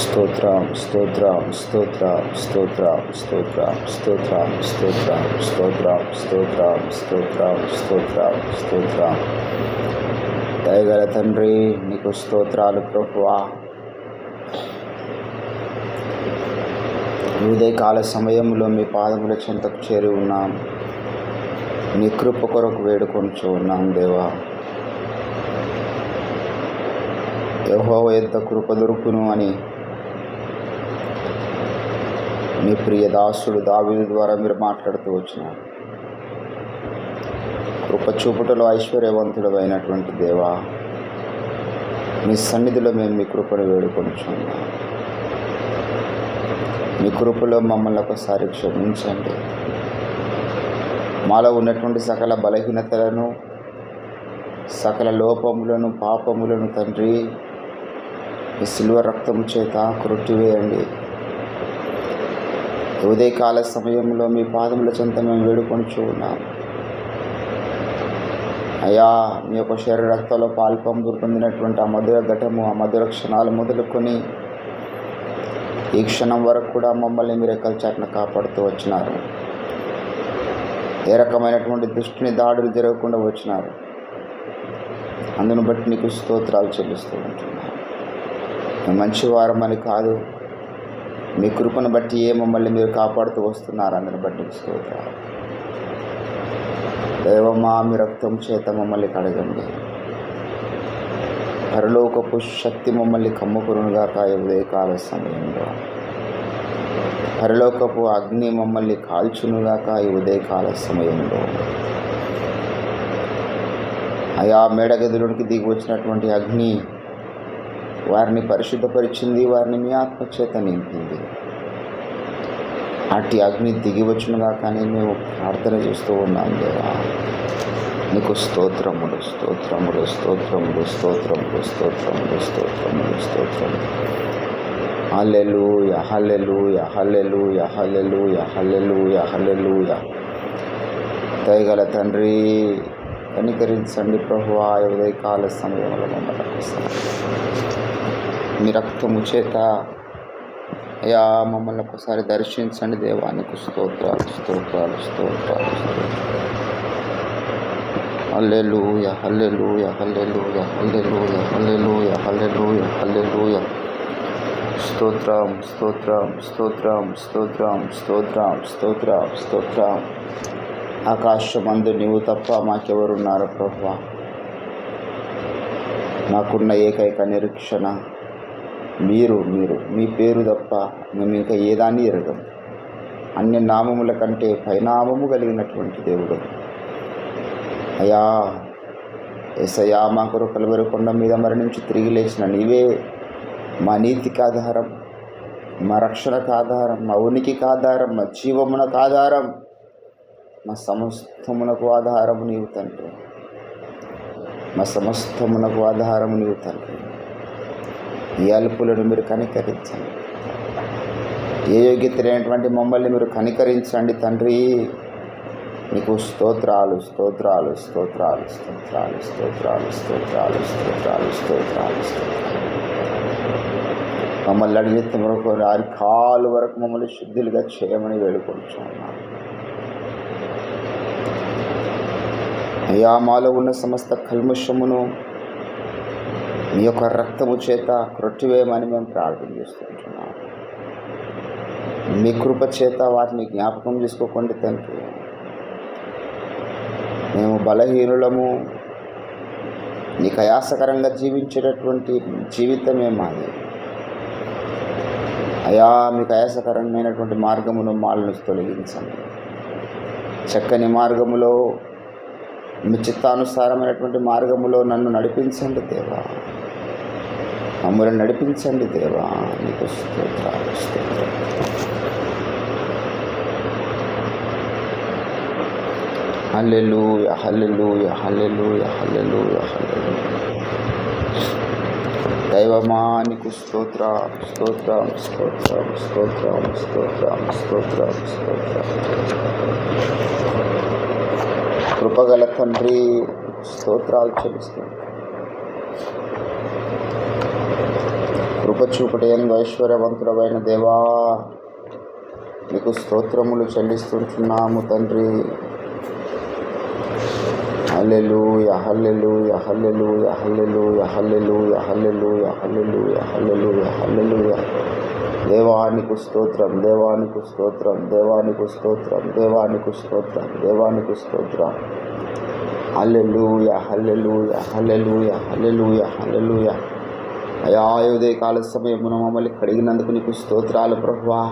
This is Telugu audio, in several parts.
స్తోత్రం స్తోత్రం స్తోత్రం స్తోత్రం స్తోత్రం స్తోత్రం స్తోత్రం స్తోత్రం స్తోత్రం స్తోత్రం స్తోత్రం స్తోత్రం. దయగల తండ్రి, నీకు స్తోత్రాలు ప్రభువా. ఉదయకాల సమయంలో మీ పాదముల చెంతకు చేరి ఉన్నాం. నీ కృప కొరకు వేడుకొనుచు ఉన్నాం దేవా. యెహోవా ఎంత కృప దొరుకును అని మీ ప్రియ దాసుడు దావీదు ద్వారా మీరు మాట్లాడుతూ వచ్చినారు. కృప చూపుటలో ఐశ్వర్యవంతుడు అయినటువంటి దేవా, మీ సన్నిధిలో మేము మీ కృపను వేడుకొనుచున్నాం. మీ కృపలో మమ్మల్ని ఒకసారి క్షమించండి. మాలో ఉన్నటువంటి సకల బలహీనతలను, సకల లోపములను, పాపములను తండ్రి మీ శిలువ రక్తము చేత కొట్టివేయండి. ఉదయకాల సమయంలో మీ పాదముల చెంత మేము వేడుకొనుచు ఉన్నాం. అయ్యా, మీ యొక్క శరీర రక్తంలో పాల్పంపు పొందినటువంటి ఆ మధుర ఘటము, ఆ మధుర క్షణాలు మొదలుకొని ఈ క్షణం వరకు కూడా మమ్మల్ని మీరు రెక్కల చాటున కాపాడుతూ వచ్చినారు. ఏ రకమైనటువంటి దుష్టుని దాడులు జరగకుండా వచ్చినారు. అందును బట్టి నీకు స్తోత్రాలు చెల్లిస్తూ ఉంటున్నాను. మేము మంచివారమని కాదు, మీ కృపను బట్టి మమ్మల్ని మీరు కాపాడుతూ వస్తున్నారు. అందుని బట్టి స్తోత్రాలు. దైవమా, మీ రక్తం చేత మమ్మల్ని కడగండి. పరలోకపు శక్తి మమ్మల్ని కమ్ముకునుగాక. ఉదయకాల సమయంలో పరలోకపు అగ్ని మమ్మల్ని కాల్చునుగాక. ఈ ఉదయకాల సమయంలో అయా, మేడగదిలోనికి దిగి వచ్చినటువంటి అగ్ని వారిని పరిశుద్ధపరిచింది, వారిని మీ ఆత్మచేత నింపింది. అట్టి అగ్ని దిగి వచ్చునుగా కానీ మేము ప్రార్థన చేస్తూ ఉన్నాం దేవా. నీకు స్తోత్రములు స్తోత్రములు స్తోత్రములు స్తోత్రములు స్తోత్రములు స్తోత్రములు స్తోత్రములు. హల్లెలూయా హల్లెలూయా హల్లెలూయా హల్లెలూయా హల్లెలూయా హల్లెలూయా. దయగల తండ్రి, కనికరించండి ప్రభువా. ఉదయకాల సమయంలో మమ్మల్ని ఒకసారి మీ రక్తము చేత అయ్యా మమ్మల్ని ఒకసారి దర్శించండి దేవా. నీకు స్తోత్రాలు స్తోత్రాలు స్తోత్రాలు స్తోత్రాలు. హల్లెలూయా hallelujah hallelujah hallelujah hallelujah hallelujah హల్లెలూయా. స్తోత్రం స్తోత్రం స్తోత్రం స్తోత్రం స్తోత్రం స్తోత్రం స్తోత్రం. ఆకాశమందు నీవు తప్ప మాకెవరున్నారు ప్రభువా? మాకున్న ఏకైక నిరీక్షణ మీరు. మీ పేరు తప్ప మేము ఇంకా ఏదాన్ని ఎరగం. అన్ని నామముల కంటే పైనామము కలిగినటువంటి దేవుడు అయ్యా. యేసయ్యా, మా కొరకు కలువరి కొండ మీద మరణించి తిరిగి లేచిన నీవే మా నీతికి ఆధారం, మా రక్షణకు ఆధారం, మా ఉనికికి ఆధారం, మా జీవమునకు ఆధారం, మా సమస్తమునకు ఆధారము నీవు తండ్రి. మా సమస్తమునకు ఆధారము నీవు తండ్రి. ఈ అల్పులను మీరు కనికరించండి. ఏ యోగ్యత లేనటువంటి మమ్మల్ని మీరు కనికరించండి తండ్రి. నీకు స్తోత్రాలు స్తోత్రాలు స్తోత్రాలు స్తోత్రాలు స్తోత్రాలు స్తోత్రాలు స్తోత్రాలు స్తోత్రాలు స్తోత్రాలు. మమ్మల్ని అడిగితే వరకు కాలు వరకు మమ్మల్ని శుద్ధులుగా చేయమని వేడుకొంటున్నాను. అయ్యా, మాలో ఉన్న సమస్త కల్మషమును మీ యొక్క రక్తము చేత క్రొట్టివేయమని మేము ప్రార్థన చేస్తుంటున్నాం. మీ కృప చేత వాటిని జ్ఞాపకం చేసుకోకండి తండ్రి. మేము బలహీనులము, నీకు ఆయాసకరంగా జీవించేటటువంటి జీవితమే మాది. అయా, మీకు ఆయాసకరమైనటువంటి మార్గమును మాలను తొలగించండి. చక్కని మార్గములో, మీ చిత్తానుసారమైనటువంటి మార్గములో నన్ను నడిపించండి దేవా. మమ్మల్ని నడిపించండి దేవా. నీకు స్తోత్రాలు స్తోత్రాలు. హల్లెలూయా హల్లెలూయా హల్లెలూయా హల్లెలూయా హల్లెలూయా. దైవమా, నీకు స్తోత్రం స్తోత్రం స్తోత్రం స్తోత్రం స్తోత్రం స్తోత్రం స్తోత్రం. కృపగల తండ్రి, స్తోత్రాలు చెల్లిస్తుంది. కృపచూపటయందు ఐశ్వర్యవంతుడమైన దేవా, నీకు స్తోత్రములు చెల్లిస్తుంటున్నాము తండ్రి. హల్లెలూయా, hallelujah, hallelujah, hallelujah, hallelujah, hallelujah, hallelujah, hallelujah, హల్లెలూయా. దేవానికి స్తోత్రం, దేవానికి స్తోత్రం, దేవానికి స్తోత్రం, దేవానికి స్తోత్రం, దేవానికి స్తోత్రం. హల్లెలూయా, హల్లెలూయా, హల్లెలూయా, హల్లెలూయా, హల్లెలూయా. అయా, ఉదయ కాల సమయమున మమ్మల్ని కడిగినందుకు నీకు స్తోత్రాలు ప్రభువా.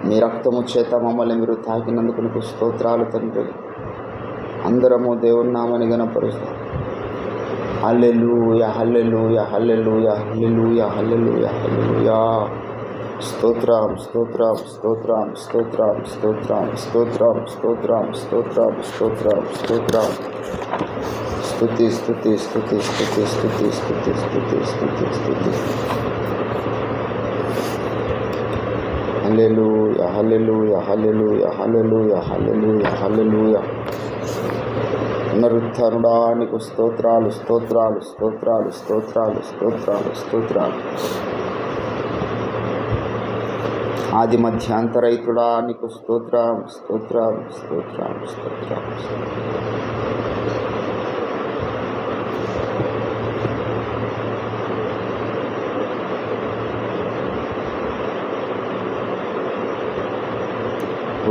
మీ రక్తము చేత మమ్మల్ని మీరు తాకినందుకు నీకు స్తోత్రాలు తండ్రి. అందరము దేవుని నామని గణపరుస్తాం. హల్లెలూయా, హల్లెలూయా, హల్లెలూయా, హల్లెలూయా, హల్లెలూయా, హల్లెలూయా. స్తోత్రం, స్తోత్రం, స్తోత్రం, స్తోత్రం, స్తోత్రం, స్తోత్రం, స్తోత్రం, స్తోత్రం, స్తోత్రం, స్తోత్రం. స్తుతి, స్తుతి, స్తుతి, స్తుతి, స్తుతి, స్తుతి, స్తుతి, స్తుతి, స్తుతి. హల్లెలూయా, హల్లెలూయా, హల్లెలూయా, హల్లెలూయా, హల్లెలూయా, హల్లెలూయా. పునరుత్థానుడా నీకు స్తోత్రాలు, స్తోత్రాలు, స్తోత్రాలు, స్తోత్రాలు, స్తోత్రాలు, స్తోత్రాలు. ఆది మధ్యాంతరహితుడా నీకు స్తోత్రం, స్తోత్రం, స్తోత్రం, స్తోత్రం.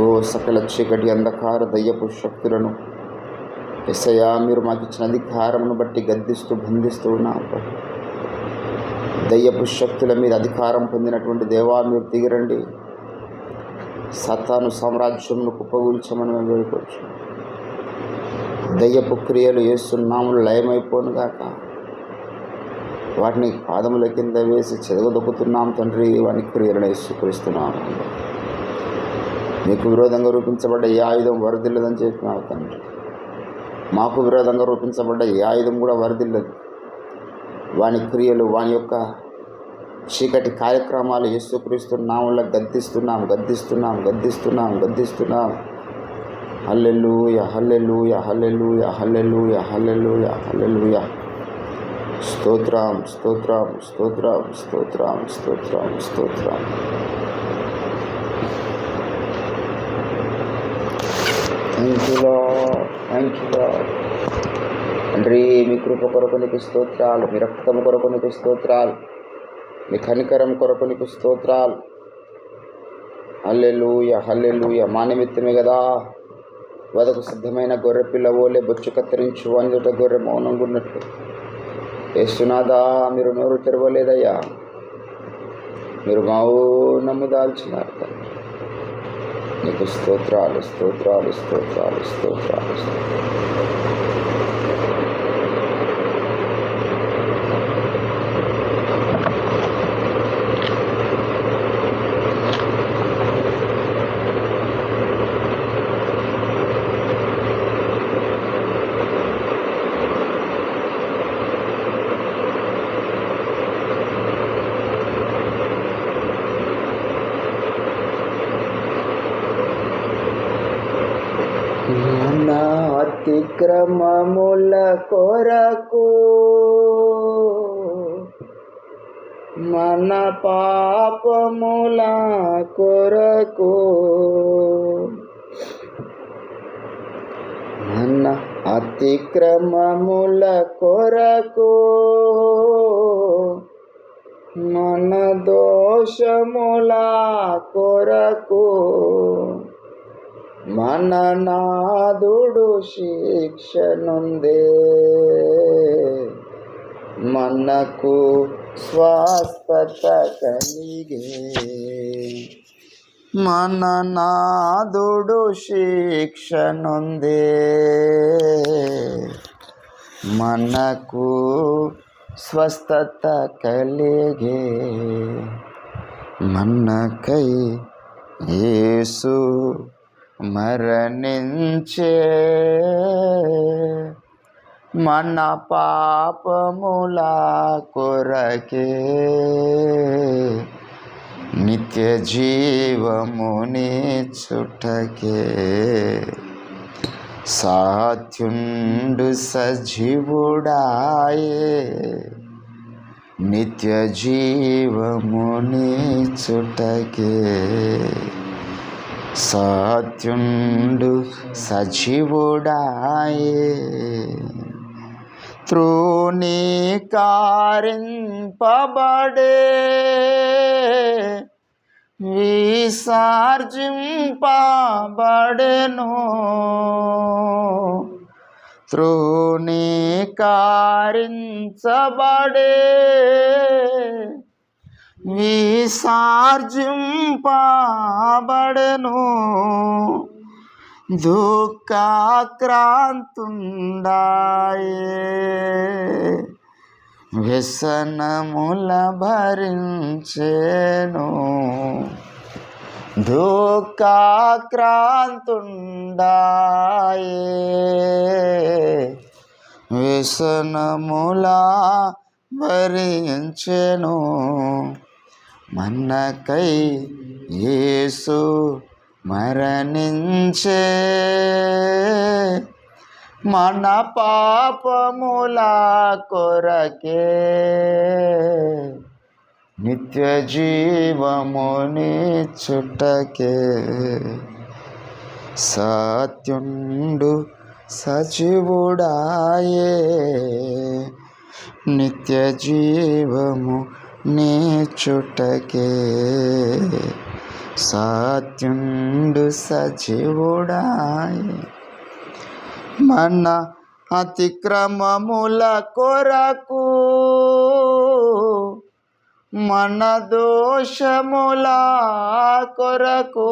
ఓ సకల చీకటి అంధకార దయ్యపు శక్తులను యేసయ్యా, మీరు మాకు ఇచ్చిన అధికారమును బట్టి గద్దిస్తూ బంధిస్తూ ఉన్నాం. దయ్యపు శక్తుల మీద అధికారం పొందినటువంటి దేవా, మీరు దిగిరండి. సాతాను సామ్రాజ్యమును కుప్పగూల్చమని మేము వేడుకోవచ్చు. దయ్యపు క్రియలు యేసునామములో లయమైపోను గాక. వాటిని పాదముల కింద వేసి చెదగదొక్కుతున్నాం తండ్రి. వాని క్రియలను యేసుక్రీస్తున్నాం. మీకు విరోధంగా రూపించబడ్డ ఏ ఆయుధం వరదిల్లదని చెప్పినావు తండ్రి. మాకు విరోధంగా రూపించబడ్డ ఏ ఆయుధం కూడా వరదిల్లదు. వాని క్రియలు, వాని యొక్క చీకటి కార్యక్రమాలు యేసుక్రీస్తు నామములో గద్దిస్తున్నాం, గద్దిస్తున్నాం, గద్దిస్తున్నాం, గద్దిస్తున్నాం. హల్లెలూయా, హల్లెలూయా, హల్లెలూయా, హల్లెలూయా, హల్లెలూయా, హల్లెలూయా. స్తోత్రం, స్తోత్రం, స్తోత్రం, స్తోత్రం, స్తోత్రం, స్తోత్రం. Thank you lord, thank you lord. తండ్రి, మీ కృప కొరకు నీకు స్తోత్రాలు, మీ రక్తము కొరకు నీకు స్తోత్రాలు, మీ కనికరం కొరకు నీకు స్తోత్రాలు. హల్లెలూయా, హల్లెలూయా. మా నిమిత్తమే కదా వదకు సిద్ధమైన గొర్రె పిల్ల ఓలే బొచ్చు కత్తిరించు అందుట గొర్రె మౌనంగా ఉన్నట్లు. యేసునాథా, మీరు నోరు తెరవలేదయ్యా, మీరు మౌనము దాల్చినారు తండ్రి. నీకు స్తోత్రాలు, స్తోత్రాలు, స్తోత్రాలు, స్తోత్రాలు, స్తోత్రాలు. మన అతిక్రమముల కొరకు, మన పాపముల కొరకు, మన అతిక్రమముల కొరకు, మన దోషముల కొరకు మన నాదుడు శిక్ష నొందే, మనకు స్వస్థత కలిగే. మన నాదుడు శిక్ష నొందే, మనకు స్వస్థత కలిగే. మనకై యేసు మరణించే, మన పాపముల కొరకే నిత్య జీవమునిచ్చుటకే. సాత్యుండు సజీవుడాయే, నిత్య జీవమునిచ్చుటకే సత్యుండు సజీవుడాయే తృణీకరింపబడే విసర్జింపబడెను తృణీకరించబడే విసర్జింపబడెను దుఃఖాక్రాంతుండాయే వ్యసనముల భరించెను దుఃఖాక్రాంతుండాయే వ్యసనముల భరించెను మనకై యేసు మరణించే మన పాపముల కొరకే నిత్య జీవమునిచ్చుటకే సత్యుండు సజీవుడాయే నిత్య జీవము నీచుటకే సత్యుండు సజీవుడాయే మన అతిక్రమముల కొరకు మన దోషముల కొరకు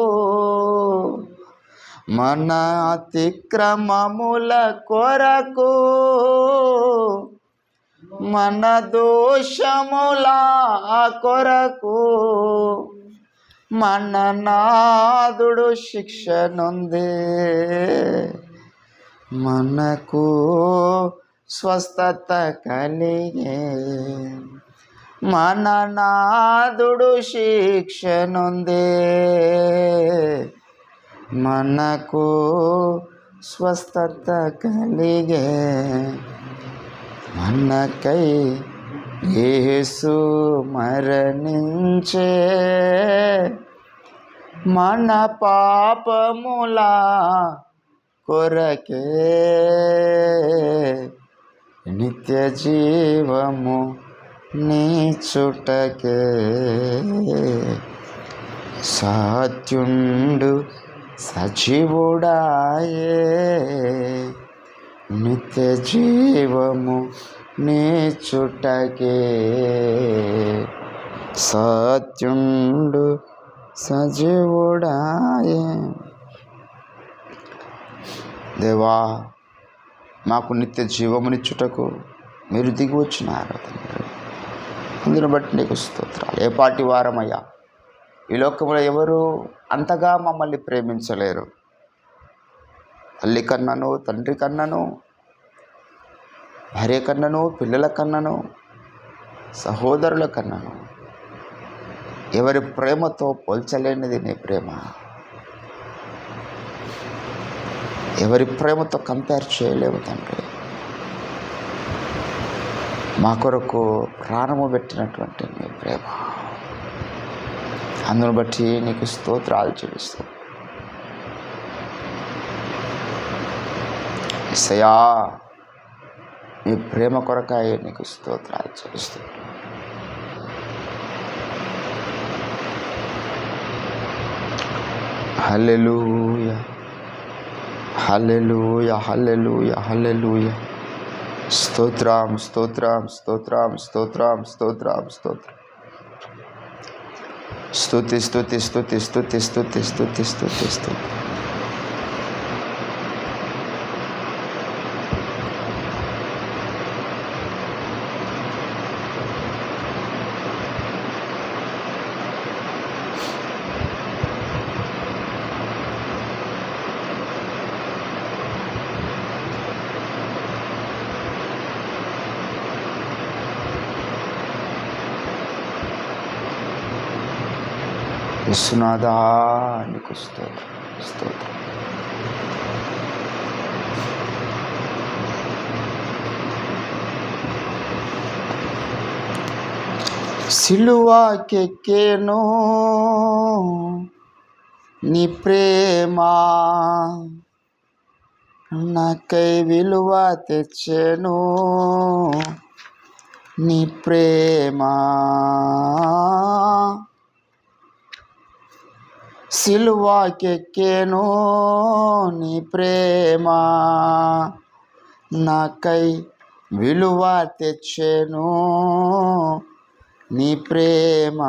మన అతిక్రమముల కొరకు మన దోషముల కొరకు మన నాదుడు శిక్ష నొందే మనకు స్వస్థత కలిగే మన నాదుడు శిక్ష నొందే మనకు స్వస్థత కలిగే మనకై యేసు మరణించే మన పాపముల కొరకే నిత్య జీవము నీచుటకే సత్యుండు సజీవుడాయే నిత్య జీవము నీచుటకే సత్యుండు సజీవుడాయే. దేవా, మాకు నిత్య జీవమునిచ్చుటకు మీరు దిగి వచ్చినారు తండ్రి. అందుని బట్టి నీకు స్తోత్రాలు. ఏ పాటి వారమయ్యా, ఈ లోకంలో ఎవరు అంతగా మమ్మల్ని ప్రేమించలేరు. తల్లి కన్నను, తండ్రి కన్నను, భార్య కన్నను, పిల్లల కన్నను, సహోదరుల కన్నను ఎవరి ప్రేమతో పోల్చలేనిది నీ ప్రేమ. ఎవరి ప్రేమతో కంపేర్ చేయలేము తండ్రి. మా కొరకు ప్రాణము పెట్టినటువంటి నీ ప్రేమ, అందును బట్టి నీకు స్తోత్రాలు చెల్లిస్తాం. యేసయ్యా, నీ ప్రేమ కొరకాయ నీకు స్తోత్రాలు చెల్లిస్తాం. హల్లెలూయా, హల్లెలూయా, హల్లెలూయా, హల్లెలూయా. స్తోత్రం, స్తోత్రం, స్తోత్రం, స్తోత్రం, స్తోత్రం, స్తోత్రం. స్తుతి, స్తుతి, స్తుతి, స్తుతి, స్తుతి, స్తుతి, స్తుతి, స్తుతి. యేసునాథా, నీకు స్తోత్రం, స్తోత్రం. సిలువకెక్కెను నీ ప్రేమ, నాకై విలువ తెచ్చెను నీ ప్రేమ. సిలువకెక్కెను నీ ప్రేమ, నాకై విలువ తెచ్చెను నీ ప్రేమ.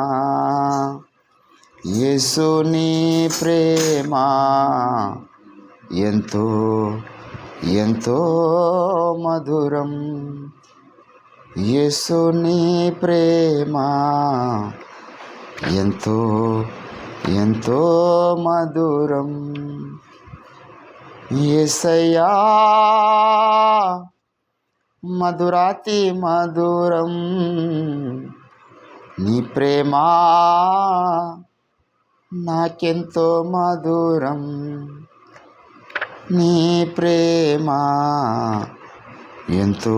యేసు నీ ప్రేమ ఎంతో ఎంతో మధురం. యేసు నీ ప్రేమ ఎంతో ఎంతో మధురం. యేసయ్యా మధురాతి మధురం నీ ప్రేమ నాకెంతో మధురం. నీ ప్రేమ ఎంతో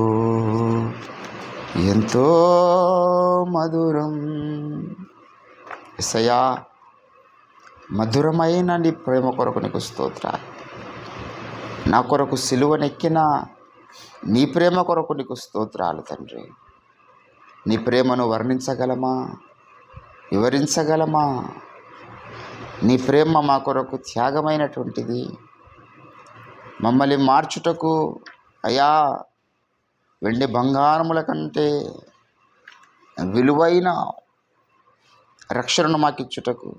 ఎంతో మధురం. యేసయ్యా మధురమైన నీ ప్రేమ కొరకు నీకు స్తోత్రాలు. నా కొరకు సిలువనెక్కిన నీ ప్రేమ కొరకు నీకు స్తోత్రాలు తండ్రి. నీ ప్రేమను వర్ణించగలమా, వివరించగలమా? నీ ప్రేమ మా కొరకు త్యాగమైనటువంటిది. మమ్మల్ని మార్చుటకు అయా వెండి బంగారముల కంటే విలువైన రక్షణను మాకిచ్చుటకు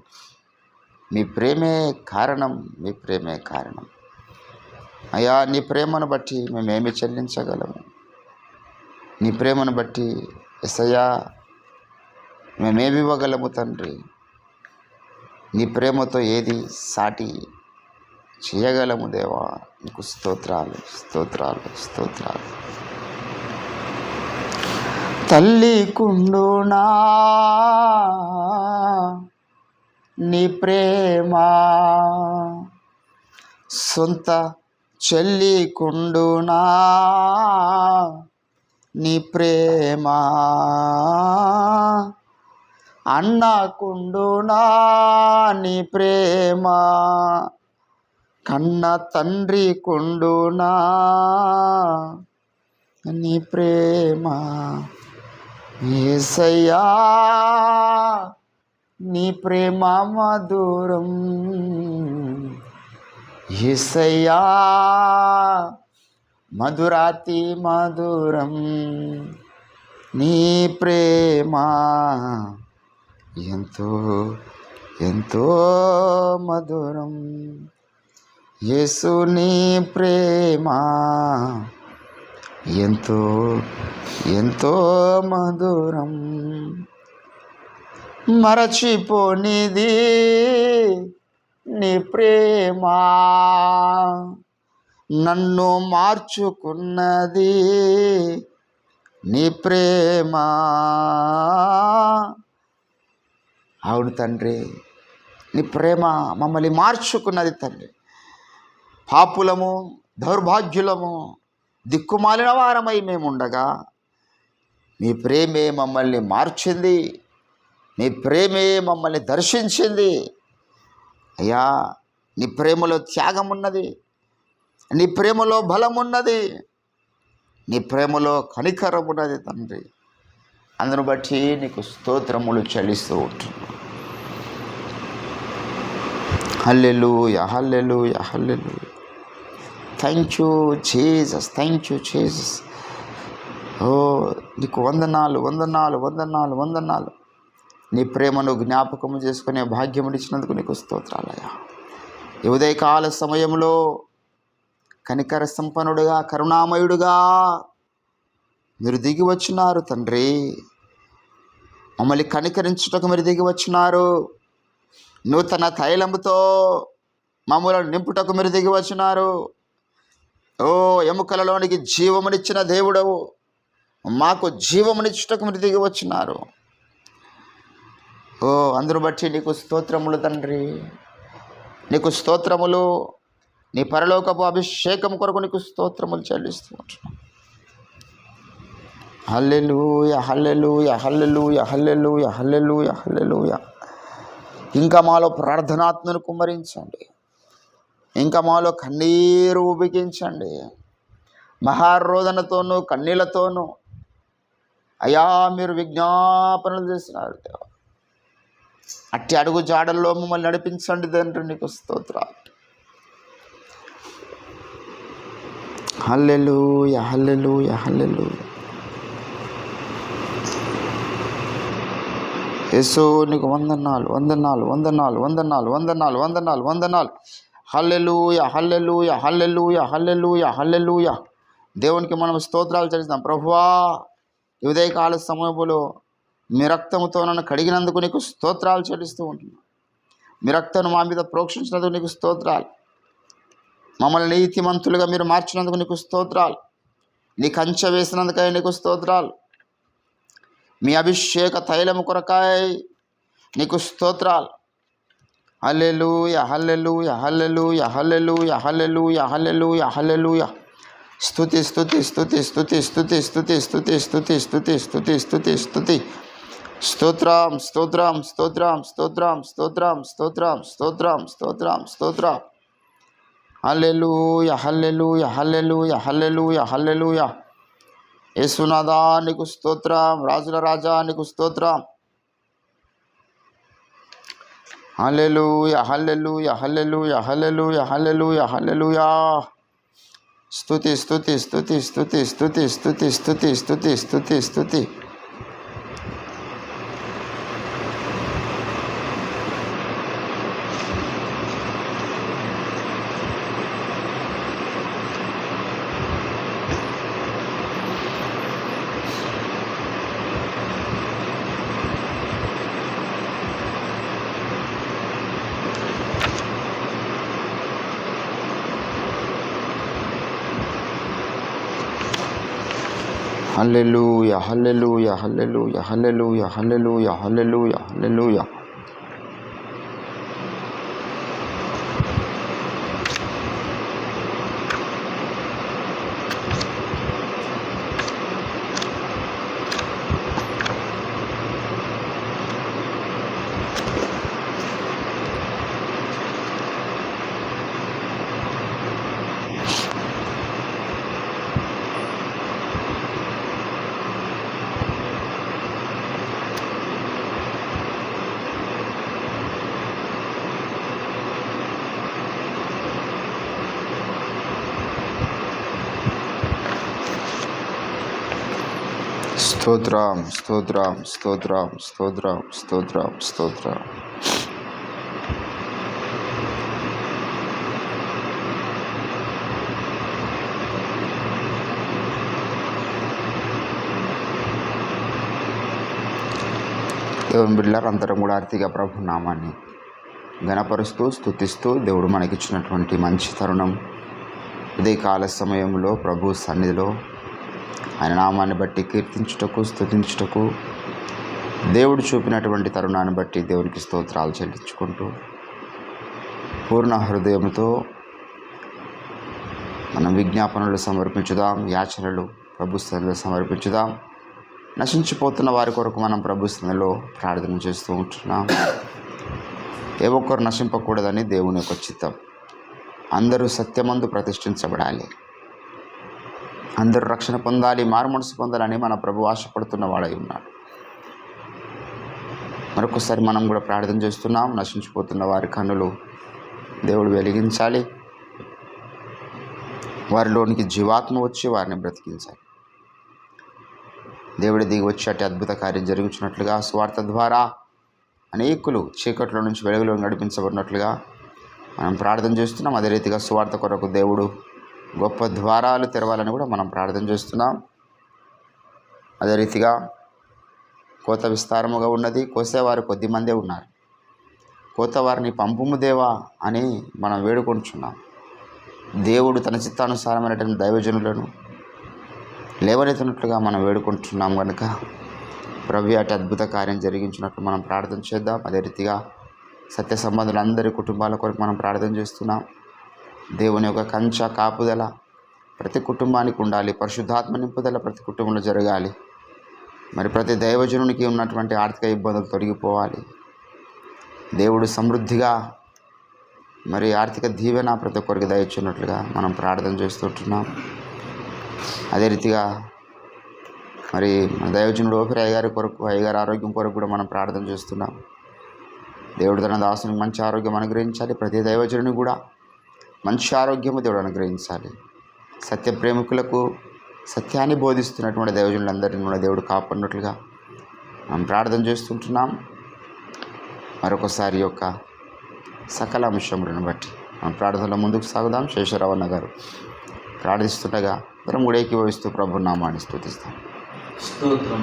మీ ప్రేమే కారణం, మీ ప్రేమే కారణం. అయ్యా నీ ప్రేమను బట్టి మేమేమి చెల్లించగలము? నీ ప్రేమను బట్టి యేసయ్యా మేమేమి ఇవ్వగలము తండ్రి? నీ ప్రేమతో ఏది సాటి చేయగలము దేవా? నీకు స్తోత్రాలు స్తోత్రాలు స్తోత్రాలు. తల్లి కుండునా నీ ప్రేమ, సొంత చెల్లి కుండునా నీ ప్రేమ, అన్న కుండునా నీ ప్రేమ, కన్న తండ్రి కుండునా నీ ప్రేమ. యేసయ్యా నీ ప్రేమ మధురం. యేసయ్యా మధురాతి మధురం. నీ ప్రేమ ఎంతో ఎంతో మధురం. యేసు నీ ప్రేమ ఎంతో ఎంతో మధురం. మరచిపోనిది నీ ప్రేమ, నన్ను మార్చుకున్నది నీ ప్రేమ. అవును తండ్రి, నీ ప్రేమ మమ్మల్ని మార్చుకున్నది తండ్రి. పాపులము, దౌర్భాగ్యులము, దిక్కుమాలిన వారమై మేముండగా నీ ప్రేమే మమ్మల్ని మార్చింది. నీ ప్రేమే మమ్మల్ని దర్శించింది. అయ్యా నీ ప్రేమలో త్యాగం ఉన్నది, నీ ప్రేమలో బలం ఉన్నది, నీ ప్రేమలో కనికరం ఉన్నది తండ్రి. అందును బట్టి నీకు స్తోత్రములు చెల్లిస్తూ ఉంటున్నాను. Hallelujah hallelujah hallelujah. Thank you Jesus, thank you Jesus. ఓ నీకు వందనాలు వందనాలు వందనాలు వందనాలు. నీ ప్రేమను జ్ఞాపకము చేసుకునే భాగ్యమునిచ్చినందుకు నీకు స్తోత్రాలయ్యా. ఈ ఉదయకాల సమయంలో కనికర సంపన్నుడుగా, కరుణామయుడుగా మీరు దిగి వచ్చినారు తండ్రి. మమ్మల్ని కనికరించుటకు మీరు దిగి వచ్చినారు. నూతన తైలముతో మమ్మల్ని నింపుటకు మీరు దిగి వచ్చినారు. ఓ ఎముకలలోనికి జీవమునిచ్చిన దేవుడవు, మాకు జీవమునిచ్చుటకు మీరు దిగి వచ్చినారు. ఓ అందును బట్టి నీకు స్తోత్రములు తండ్రి, నీకు స్తోత్రములు. నీ పరలోకపు అభిషేకం కొరకు నీకు స్తోత్రములు చెల్లిస్తూ ఉంటున్నాం. హల్లెలూయా, హల్లెలూయా, హల్లెలూయా, హల్లెలూయా, హల్లెలూయా, హల్లెలూయా. ఇంకా మాలో ప్రార్థనాత్మను కుమ్మరించండి. ఇంకా మాలో కన్నీరు ఉబికించండి. మహారోదనతోనూ కన్నీళ్లతోనూ అయ్యా మీరు విజ్ఞాపనలు చేసినారు దేవా. అట్టి అడుగు జాడల్లో మమ్మల్ని నడిపించండి తండ్రి, నీకు స్తోత్రాలు. హల్లెలూయా, హల్లెలూయా, హల్లెలూయా. యేసు నీకు వందనాలు, వందనాలు, వందనాలు, వందనాలు, వందనాలు, వందనాలు, వందనాలు. హల్లెలూయా, హల్లెలూయా, హల్లెలూయా, హల్లెలూయా, హల్లెలూయా. దేవునికి మనం స్తోత్రాలు చెల్లిస్తాం. ప్రభువా, ఈ ఉదయకాల సమయంలో మీ రక్తముతో నన్ను కడిగినందుకు నీకు స్తోత్రాలు చెల్లిస్తూ ఉంటున్నాను. మీ రక్తాన్ని మా మీద ప్రోక్షించినందుకు నీకు స్తోత్రాలు. మమ్మల్ని నీతిమంతులుగా మీరు మార్చినందుకు నీకు స్తోత్రాలు. నీ కంచె వేసినందుకై నీకు స్తోత్రాలు. మీ అభిషేక తైలము కొరకాయ నీకు స్తోత్రాలు. హల్లెలూయా, hallelujah, hallelujah, hallelujah, hallelujah, hallelujah, హల్లెలూయా. స్తుతి, స్తుతి, స్తుతి, స్తుతి, స్తుతి, స్తుతి, స్తుతి, స్తుతి, స్తుతి, స్తుతి, స్తుతి, స్తుతి. స్తోత్రం, స్తోత్రం, స్తోత్రం, స్తోత్రం, స్తోత్రం, స్తోత్రం, స్తోత్రం, స్తోత్రం, స్తోత్రం. హల్లెలూయా, హల్లెలూయా, హల్లెలూయా, హల్లెలూయా, హల్లెలూయా. యేసునాథా నీకు స్తోత్రం, రాజుల రాజా నీకు స్తోత్రం. హల్లెలూయా, హల్లెలూయా, హల్లెలూయా, హల్లెలూయా, హల్లెలూయా, హల్లెలూయా. స్తుతి, స్తుతి, స్తుతి, స్తుతి, స్తుతి, స్తుతి, స్తుతి, స్తుతి, స్తుతి, స్తుతి. హల్లెలూయా, hallelujah, hallelujah, hallelujah, hallelujah, hallelujah, హల్లెలూయా. స్తోత్రం, స్తోత్రం, స్తోత్రం, స్తోత్రం, స్తోత్రం, స్తోత్రం. దేవుని బిడ్డలారా, అందరం కూడా ఆర్తిగా ప్రభు నామాన్ని ఘనపరుస్తూ స్తుతిస్తూ దేవుడు మనకిచ్చినటువంటి మంచి తరుణం ఉదయకాల సమయంలో ప్రభు సన్నిధిలో ఆయన నామాన్ని బట్టి కీర్తించుటకు స్తుతించుటకు దేవుడు చూపినటువంటి తరుణాన్ని బట్టి దేవునికి స్తోత్రాలు చెల్లించుకుంటూ పూర్ణ హృదయంతో మనం విజ్ఞాపనలు సమర్పించుదాం, యాచనలు ప్రభు సన్నిధిలో సమర్పించుదాం. నశించిపోతున్న వారి కొరకు మనం ప్రభు సన్నిధిలో ప్రార్థన చేస్తూ ఉంటున్నాం. ఏ ఒక్కరు నశింపకూడదని దేవుని యొక్క చిత్తం. అందరూ సత్యమందు ప్రతిష్ఠించబడాలి, అందరూ రక్షణ పొందాలి, మారుమనసు పొందాలని మన ప్రభు ఆశపడుతున్న వాడై ఉన్నాడు. మరొకసారి మనం కూడా ప్రార్థన చేస్తున్నాం. నశించిపోతున్న వారి కన్నులు దేవుడు వెలిగించాలి, వారిలోనికి జీవాత్మ వచ్చి వారిని బ్రతికించాలి. దేవుడి దిగి వచ్చి అట్టి అద్భుత కార్యం జరుగుతున్నట్లుగా స్వార్థ ద్వారా అనేకులు చీకట్లో నుంచి వెలుగులో నడిపించబడినట్లుగా మనం ప్రార్థన చేస్తున్నాం. అదే రీతిగా స్వార్థ కొరకు దేవుడు గొప్ప ద్వారాలు తెరవాలని కూడా మనం ప్రార్థన చేస్తున్నాం. అదే రీతిగా కోత విస్తారముగా ఉన్నది, కోసేవారు కొద్దిమందే ఉన్నారు. కోత వారిని పంపుము దేవా అని మనం వేడుకొంటున్నాం. దేవుడు తన చిత్తానుసారమైనటువంటి దైవజనులను లేవనెత్తినట్లుగా మనం వేడుకుంటున్నాం. కనుక ప్రభు అటు అద్భుత కార్యం జరిగించినట్లు మనం ప్రార్థన చేద్దాం. అదే రీతిగా సత్య సంబంధులందరి కుటుంబాల కొరకు మనం ప్రార్థన చేస్తున్నాం. దేవుని యొక్క కంచె కాపుదల ప్రతి కుటుంబానికి ఉండాలి, పరిశుద్ధాత్మ నింపుదల ప్రతి కుటుంబంలో జరగాలి. మరి ప్రతి దైవజనునికి ఉన్నటువంటి ఆర్థిక ఇబ్బందులు తొలగిపోవాలి. దేవుడు సమృద్ధిగా మరి ఆర్థిక దీవెన ప్రతి ఒక్కరికి దయచున్నట్లుగా మనం ప్రార్థన చేస్తుంటున్నాం. అదే రీతిగా మరి మన దైవజనుడు ఓపిరి అయ్యగారి ఆరోగ్యం కొరకు కూడా మనం ప్రార్థన చేస్తున్నాం. దేవుడు తన దాసునికి మంచి ఆరోగ్యం అనుగ్రహించాలి. ప్రతి దైవజనుని కూడా మంచి ఆరోగ్యము దేవుడు అనుగ్రహించాలి. సత్య ప్రేమికులకు సత్యాన్ని బోధిస్తున్నటువంటి దైవజనులందరినీ కూడా దేవుడు కాపాడినట్లుగా మనం ప్రార్థన చేస్తుంటున్నాం. మరొకసారి యొక్క సకల అంశములను బట్టి మనం ప్రార్థనలో ముందుకు సాగుదాం. శేషరావన్న గారు ప్రార్థిస్తుండగా అందరం కూడా ఏకీభవిస్తూ ప్రభు నామాన్ని స్తుతిస్తాం. స్తోత్రం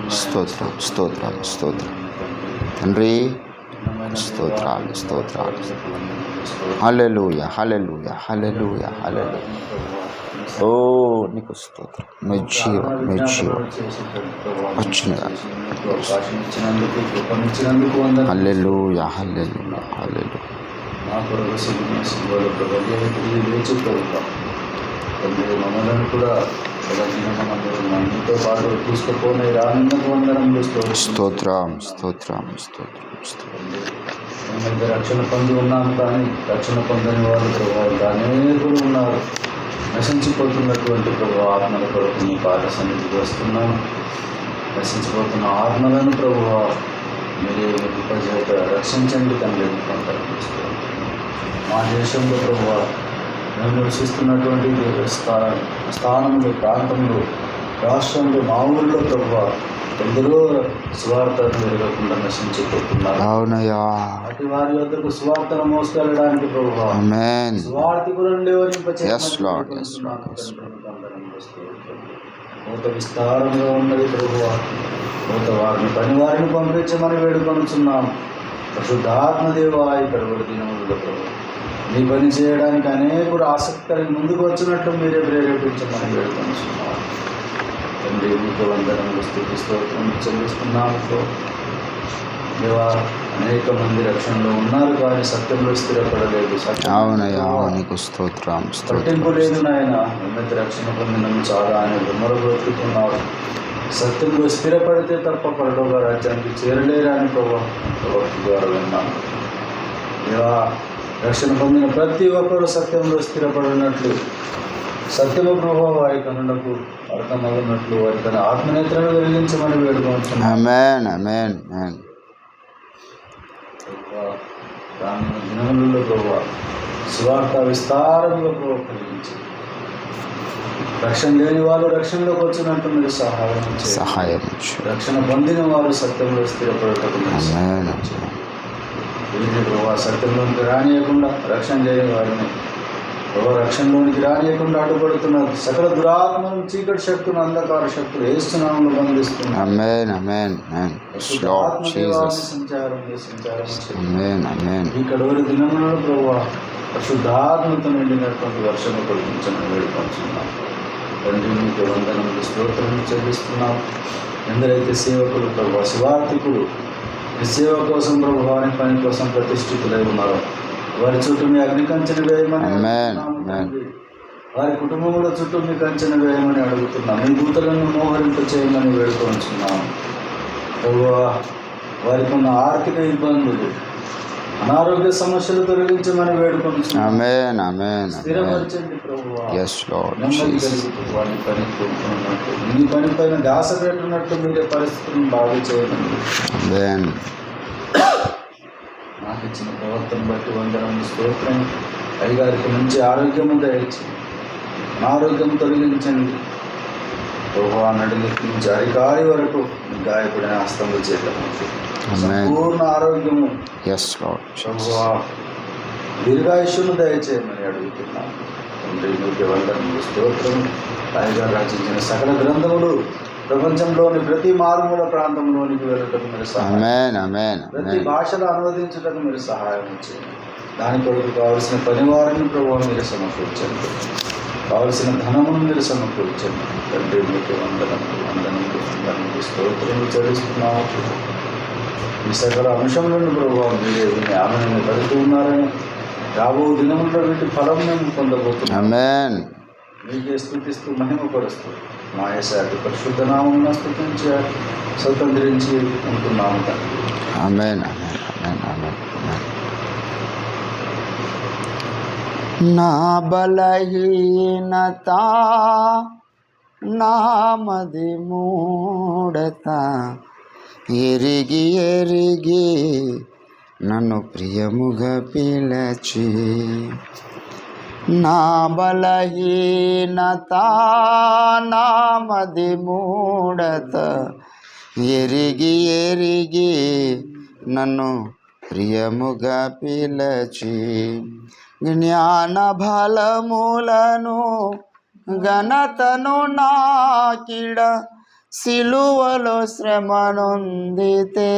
స్తోత్రం స్తోత్రం తండ్రి, స్తోత్రాలు స్తోత్రాలు. హల్లెలూయా హల్లెలూయా హల్లెలూయా హల్లెలూయా. ఓ నీకు స్తోత్రం. మీ జీవం వచ్చినగా హల్లెలూయా హల్లెలూయా హల్లెలూయా. మమ్మల్ని కూడా మనతో పాటు తీసుకుపోయిన ఆనందకు వందనములు. స్తోత్రం స్తోత్రం స్తోత్రం. మేమైతే రక్షణ పొంది ఉన్నాము, కానీ రక్షణ పొందని వాళ్ళు అనేకులు ఉన్నారు. నశించిపోతున్నటువంటి ప్రభు ఆత్మల కొరకు మీ పాద సన్నిధికి వస్తున్నాను. నశించిపోతున్న ఆత్మలను ప్రభు మీరే ఉపజేత రక్షించండి తండ్రి. మా దేశంలో ప్రభు మేము నివసిస్తున్నటువంటి స్థానంలో, ప్రాంతంలో, రాష్ట్రంలో, మా ఊళ్ళో ప్రభు ఎందరో స్వార్థను ఎరగకుండా నశించిపోతున్నారు. అవునయ్యా. అటు వారి వద్దకు స్వార్థను మోసుకెళ్ళడానికి ప్రభు స్వార్థికులను మూత విస్తారంగా ఉన్నది ప్రభు. మూత వారిని పంపించమని వేడుకొనుచున్నాం. పరిశుద్ధాత్మదేవా ఇక్కడ దినములలో ప్రభు మీ పని చేయడానికి అనేకులు ఆసక్తి ముందుకు వచ్చినట్లు మీరే ప్రేరేపించమని వేడుకొనుచున్నాం. తండ్రి మీకు వందనములు స్తుతి స్తోత్రం చెల్లిస్తున్నాము. దేవా అనేక మంది రక్షణలో ఉన్నారు, కానీ సత్యంలో స్థిరపడలేదు. పట్టింపు లేదు నాయన. ఉన్నత రక్షణ పొందిన చాలా అనేక మొరగొట్టుకున్నారు. సత్యంలో స్థిరపడితే తప్ప పరలోక రాజ్యానికి చేరలేరా అని ప్రవక్త ద్వారా విన్నాను. దేవా రక్షణ పొందిన ప్రతి ఒక్కరూ సత్యంలో స్థిరపడినట్లు, సత్యము ప్రభావ వారి కనులకు అర్థమగినట్లు వారి తన ఆత్మనేత్రను వెలిగించమని వేడుకుంటున్నాను. రానున్న దినములలో ప్రభావ స్వార్థ విస్తారంలో ప్రభావ కలిగించి రక్షణ లేని వారు రక్షణలోకి వచ్చినట్టు మీరు సహాయం రక్షణ పొందిన వారు సత్యంలో స్థిరపడటం ప్రభావ సత్యంలోనికి రానియకుండా రక్షణ లేని వారిని రక్షణలోనికి రానియకుండా అడ్డుపడుతున్నారు. సకల దురాత్మను, చీకటి శక్తులు, అంధకార శక్తులు ఏస్తున్నాము బంధిస్తున్నారు. ఇక్కడ దినములలో ప్రభావ పరిశుద్ధాత్మతో నిండినటువంటి వర్షము కురిపించమని వేడుకొంటున్నాం. తండ్రి మీకు వందనములు స్తోత్రం చెల్లిస్తున్నాం. ఎందరైతే సేవకులు ప్రభావ శివార్థికులు ఈ సేవ కోసం ప్రభావాని పని కోసం ప్రతిష్ఠితులై ఉన్నారో వారి చుట్టూ మీ అగ్ని కంచెను వేయమని, వారి కుటుంబంలో చుట్టూ మీ కంచెను వేయమని అడుగుతున్నాం. మీ దూతలను మోహరింప చేయమని వేడుకొంటున్నాం. వారికి ఉన్న ఆర్థిక ఇబ్బందులు, అనారోగ్య సమస్యలు తొలగించమని వేడుకొంటున్నాం. స్థిరపరచండి ప్రభువా. నెమ్మది కలుగుతూ వారి పని కోరుకున్నట్టు, మీ పని పైన ధ్యాస పెట్టినట్టు మీరే పరిస్థితులను బాగు చేయమని నాకు ఇచ్చిన ప్రవర్తన బట్టి వందనములు స్తోత్రం. అయ్యగారికి మంచి ఆరోగ్యము దయచి అనారోగ్యం తొలగించండి ప్రభువా. నడులెత్తి నుంచి అరికారి వరకు గాయపడిన హస్తముల చేత సంపూర్ణ ఆరోగ్యము ప్రభువా, దీర్ఘాయుష్యము దయచేయమని అడుగుతున్నాను. తండ్రి మీకు వందనములు స్తోత్రం. అయ్యగారు రచించిన సకల గ్రంథములు ప్రపంచంలోని ప్రతి మారుమూల ప్రాంతంలోనికి వెళ్ళటకు మీరు సహాయం, ప్రతి భాషలో అనువదించుటకు మీరు సహాయం చేయండి. దాని కొరకు కావలసిన పనివారిని ప్రభావం మీరు సమకూర్చండి, కావలసిన ధనమును మీరు సమకూర్చండి. తండ్రి మీకు వందనములు స్తోత్రములు చెల్లిస్తున్నాము. ఈ సకల అంశంలోని ప్రభావం మీరే విని ఆమెను పడుతూ ఉన్నారని రాబో దినముల్లో వీటి ఫలం మేము పొందబోతున్నాం. మీకే స్తుతిస్తూ మహిమపరుస్తూ మా యేసయ్య పరిశుద్ధ నామమున స్తుతించి స్వతంత్రించి ఉంటున్నాము తండ్రి. ఆమేన్, ఆమేన్, ఆమేన్, ఆమేన్, ఆమేన్. నా బలహీనత నామది మూఢత ఎరిగి ఎరిగి నన్ను ప్రియముగా పిలచి, నా బలహీనత నామది మూఢత ఎరిగి ఎరిగి నన్ను ప్రియముగా పిలచి, జ్ఞాన బలములను ఘనతను నాకిడ సిలువలో శ్రమనొందితే,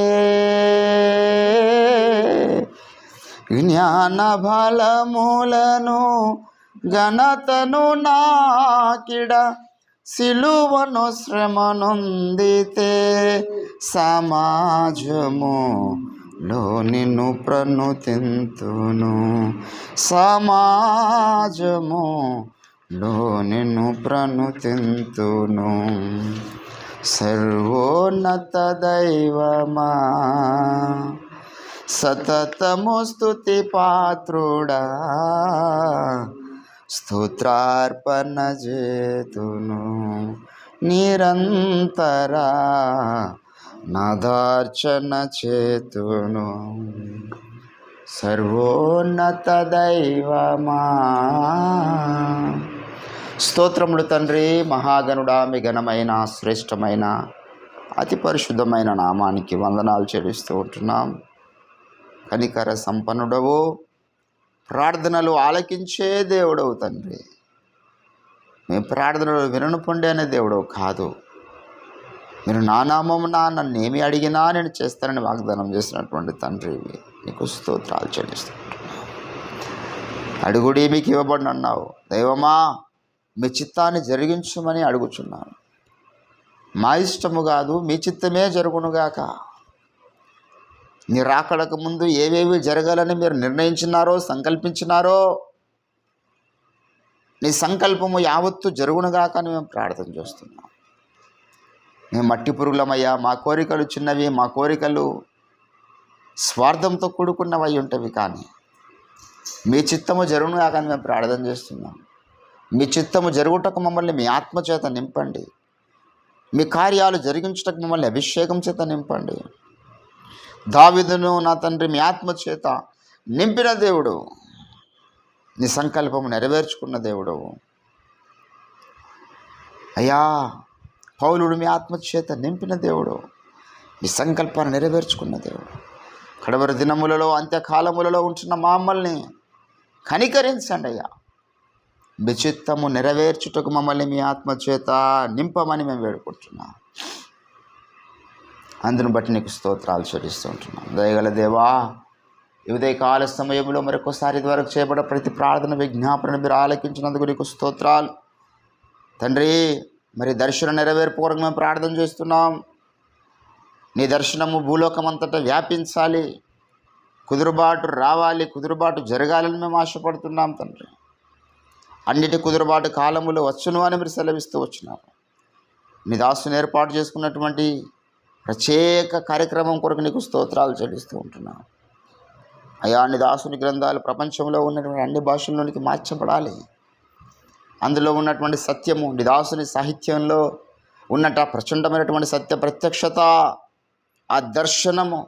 జ్ఞాన బలములను ఘనతను నాకిడ సిలువను శ్రమనొందితే, సమాజములో నిన్ను ప్రణుతింతును, సమాజములో నిన్ను ప్రణుతింతును. సర్వోన్నత దైవమా సతతము స్తుతి పాత్రుడా, స్తోత్రార్పణ చేతును నిరంతరా నాదార్చన చేతును. సర్వోన్నత దైవమా. స్తోత్రములు తండ్రి, మహాగణుడా, మీ ఘనమైన శ్రేష్టమైన అతి పరిశుద్ధమైన నామానికి వందనాలు చెల్లిస్తూ ఉంటున్నాం. కనికర సంపన్నుడవు, ప్రార్థనలు ఆలకించే దేవుడవు తండ్రి. మీ ప్రార్థనలు వినను పొండే అనే దేవుడవు కాదు. మీరు నా నామమున నన్ను ఏమి అడిగినా నేను చేస్తానని వాగ్దానం చేసినటువంటి తండ్రి, నీకు స్తోత్రాలు చెల్లిస్తున్నాను. అడుగుడి మీకు ఇవ్వబడిన అన్నావు. దైవమా, మీ చిత్తాన్ని జరిగించమని అడుగుచున్నాను. మా ఇష్టము కాదు, మీ చిత్తమే జరుగునుగాక. నీ రాకడకు ముందు ఏవేవి జరగాలని మీరు నిర్ణయించినారో, సంకల్పించినారో, నీ సంకల్పము యావత్తు జరుగునుగాక అని మేము ప్రార్థన చేస్తున్నాం. మేము మట్టి పురుగులమయ్యా, మా కోరికలు చిన్నవి, మా కోరికలు స్వార్థంతో కూడుకున్నవై ఉంటవి. కానీ మీ చిత్తము జరుగునుగాక అని మేము ప్రార్థన చేస్తున్నాం. మీ చిత్తము జరుగుటకు మమ్మల్ని మీ ఆత్మచేత నింపండి. మీ కార్యాలు జరిగించుటకు మమ్మల్ని అభిషేకం చేత నింపండి. దావీదును నా తండ్రి మీ ఆత్మచేత నింపిన దేవుడు, నీ సంకల్పము నెరవేర్చుకున్న దేవుడు. అయ్యా, పౌలుడు మీ ఆత్మచేత నింపిన దేవుడు, మీ సంకల్పాన్ని నెరవేర్చుకున్న దేవుడు. కడవరి దినములలో, అంత్యకాలములలో ఉంటున్న మమ్మల్ని కనికరించండి అయ్యా. మీ చిత్తము నెరవేర్చుటకు మమ్మల్ని మీ ఆత్మచేత నింపమని మేము వేడుకుంటున్నాం. అందును బట్టి నీకు స్తోత్రాలు చెల్లిస్తూ ఉంటున్నాం. దయగల దేవా, ఈ ఉదయకాల సమయంలో మరొకసారి ఇదివరకు చేయబడ ప్రతి ప్రార్థన విజ్ఞాపనను మీరు ఆలకించినందుకు నీకు స్తోత్రాలు తండ్రి. మరి దర్శనం నెరవేర్పుకోవడానికి మేము ప్రార్థన చేస్తున్నాం. నీ దర్శనము భూలోకమంతటా వ్యాపించాలి, కుదురుబాటు రావాలి, కుదురుబాటు జరగాలని మేము ఆశపడుతున్నాం తండ్రి. అన్నిటి కుదురుబాటు కాలములు వచ్చును అని మీరు సెలవిస్తూ వచ్చినారు. నీ దాసుని ఏర్పాటు చేసుకున్నటువంటి ప్రత్యేక కార్యక్రమం కొరకు నీకు స్తోత్రాలు చెల్లిస్తూ ఉంటున్నాను. అయా, నీ దాసుని గ్రంథాలు ప్రపంచంలో ఉన్నటువంటి అన్ని భాషల్లోనికి మార్చబడాలి. అందులో ఉన్నటువంటి సత్యము, నీ దాసుని సాహిత్యంలో ఉన్నట్టు ప్రచండమైనటువంటి సత్య ప్రత్యక్షత, ఆ దర్శనము